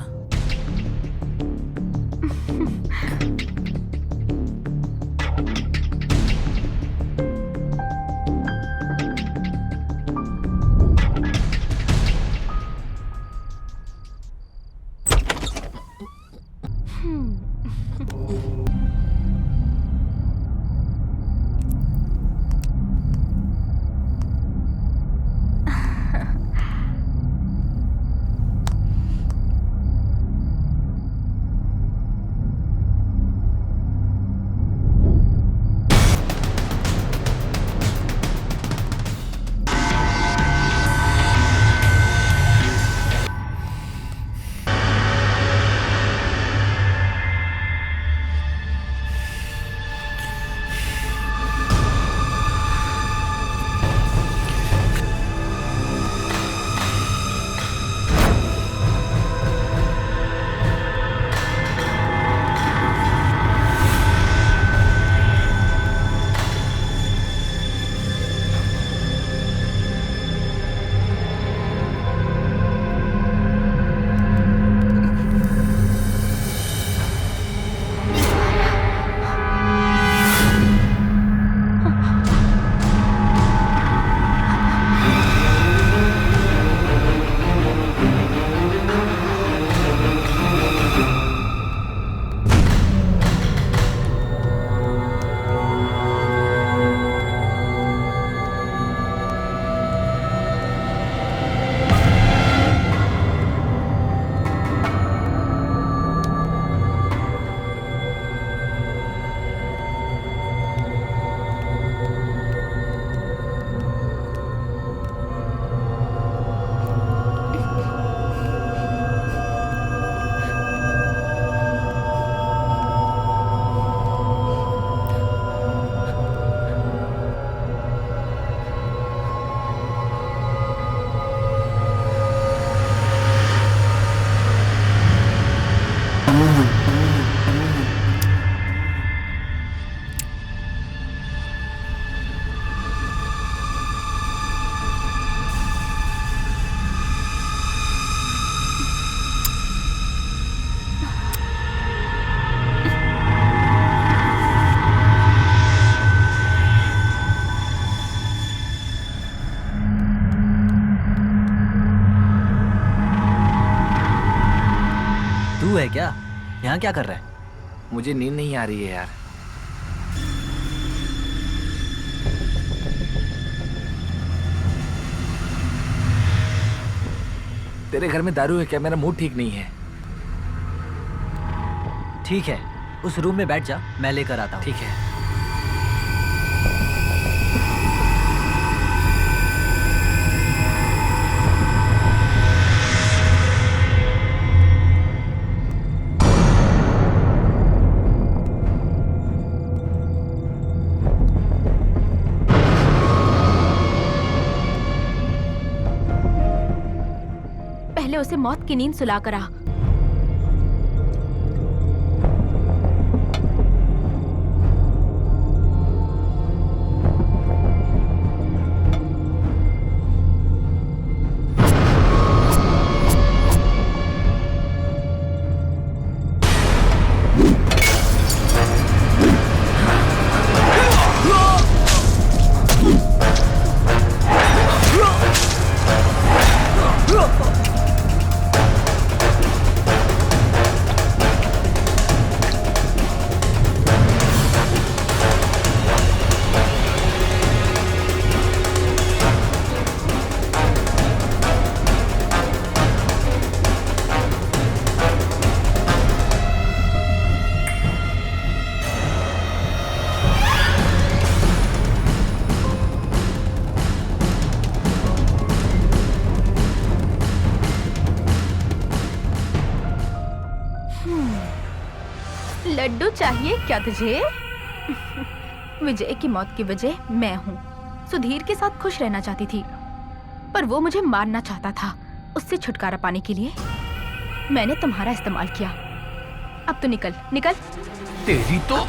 यहाँ क्या कर रहा है? मुझे नींद नहीं आ रही है यार। तेरे घर में दारू है क्या? मेरा मूड ठीक नहीं है। ठीक है, उस रूम में बैठ जा, मैं लेकर आता हूँ। ठीक है। पहले उसे मौत की नींद सुला कर आ। लड्डू चाहिए क्या तुझे? विजय की मौत की वजह मैं हूँ। सुधीर के साथ खुश रहना चाहती थी, पर वो मुझे मारना चाहता था। उससे छुटकारा पाने के लिए मैंने तुम्हारा इस्तेमाल किया। अब तो निकल निकल। तेरी तो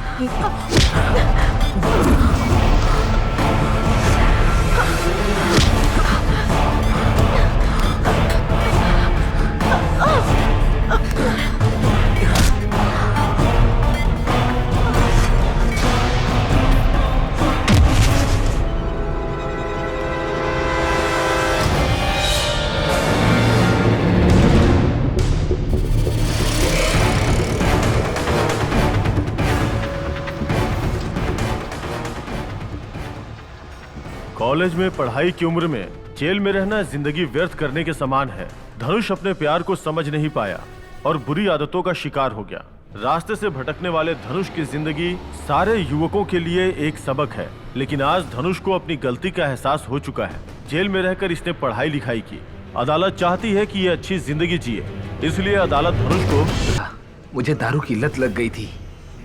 कॉलेज में पढ़ाई की उम्र में जेल में रहना जिंदगी व्यर्थ करने के समान है। धनुष अपने प्यार को समझ नहीं पाया और बुरी आदतों का शिकार हो गया। रास्ते से भटकने वाले धनुष की जिंदगी सारे युवकों के लिए एक सबक है, लेकिन आज धनुष को अपनी गलती का एहसास हो चुका है। जेल में रहकर इसने पढ़ाई लिखाई की। अदालत चाहती है कि ये अच्छी जिंदगी जिए, इसलिए अदालत धनुष को। मुझे दारू की लत लग गई थी।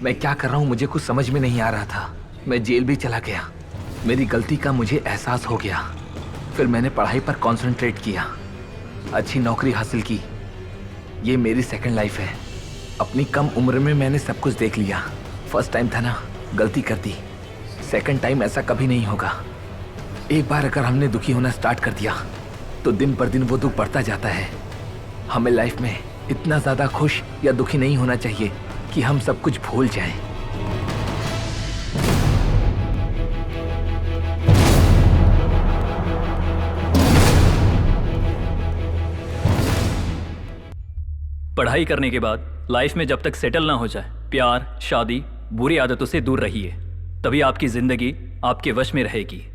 मैं क्या कर रहा हूँ मुझे कुछ समझ में नहीं आ रहा था। मैं जेल भी चला गया। मेरी गलती का मुझे एहसास हो गया। फिर मैंने पढ़ाई पर कंसंट्रेट किया, अच्छी नौकरी हासिल की। ये मेरी सेकंड लाइफ है। अपनी कम उम्र में मैंने सब कुछ देख लिया। फर्स्ट टाइम था ना, गलती कर दी। सेकंड टाइम ऐसा कभी नहीं होगा। एक बार अगर हमने दुखी होना स्टार्ट कर दिया तो दिन पर दिन वो दुख बढ़ता जाता है। हमें लाइफ में इतना ज़्यादा खुश या दुखी नहीं होना चाहिए कि हम सब कुछ भूल जाएं। पढ़ाई करने के बाद लाइफ में जब तक सेटल ना हो जाए, प्यार, शादी, बुरी आदतों से दूर रहिए। तभी आपकी जिंदगी आपके वश में रहेगी।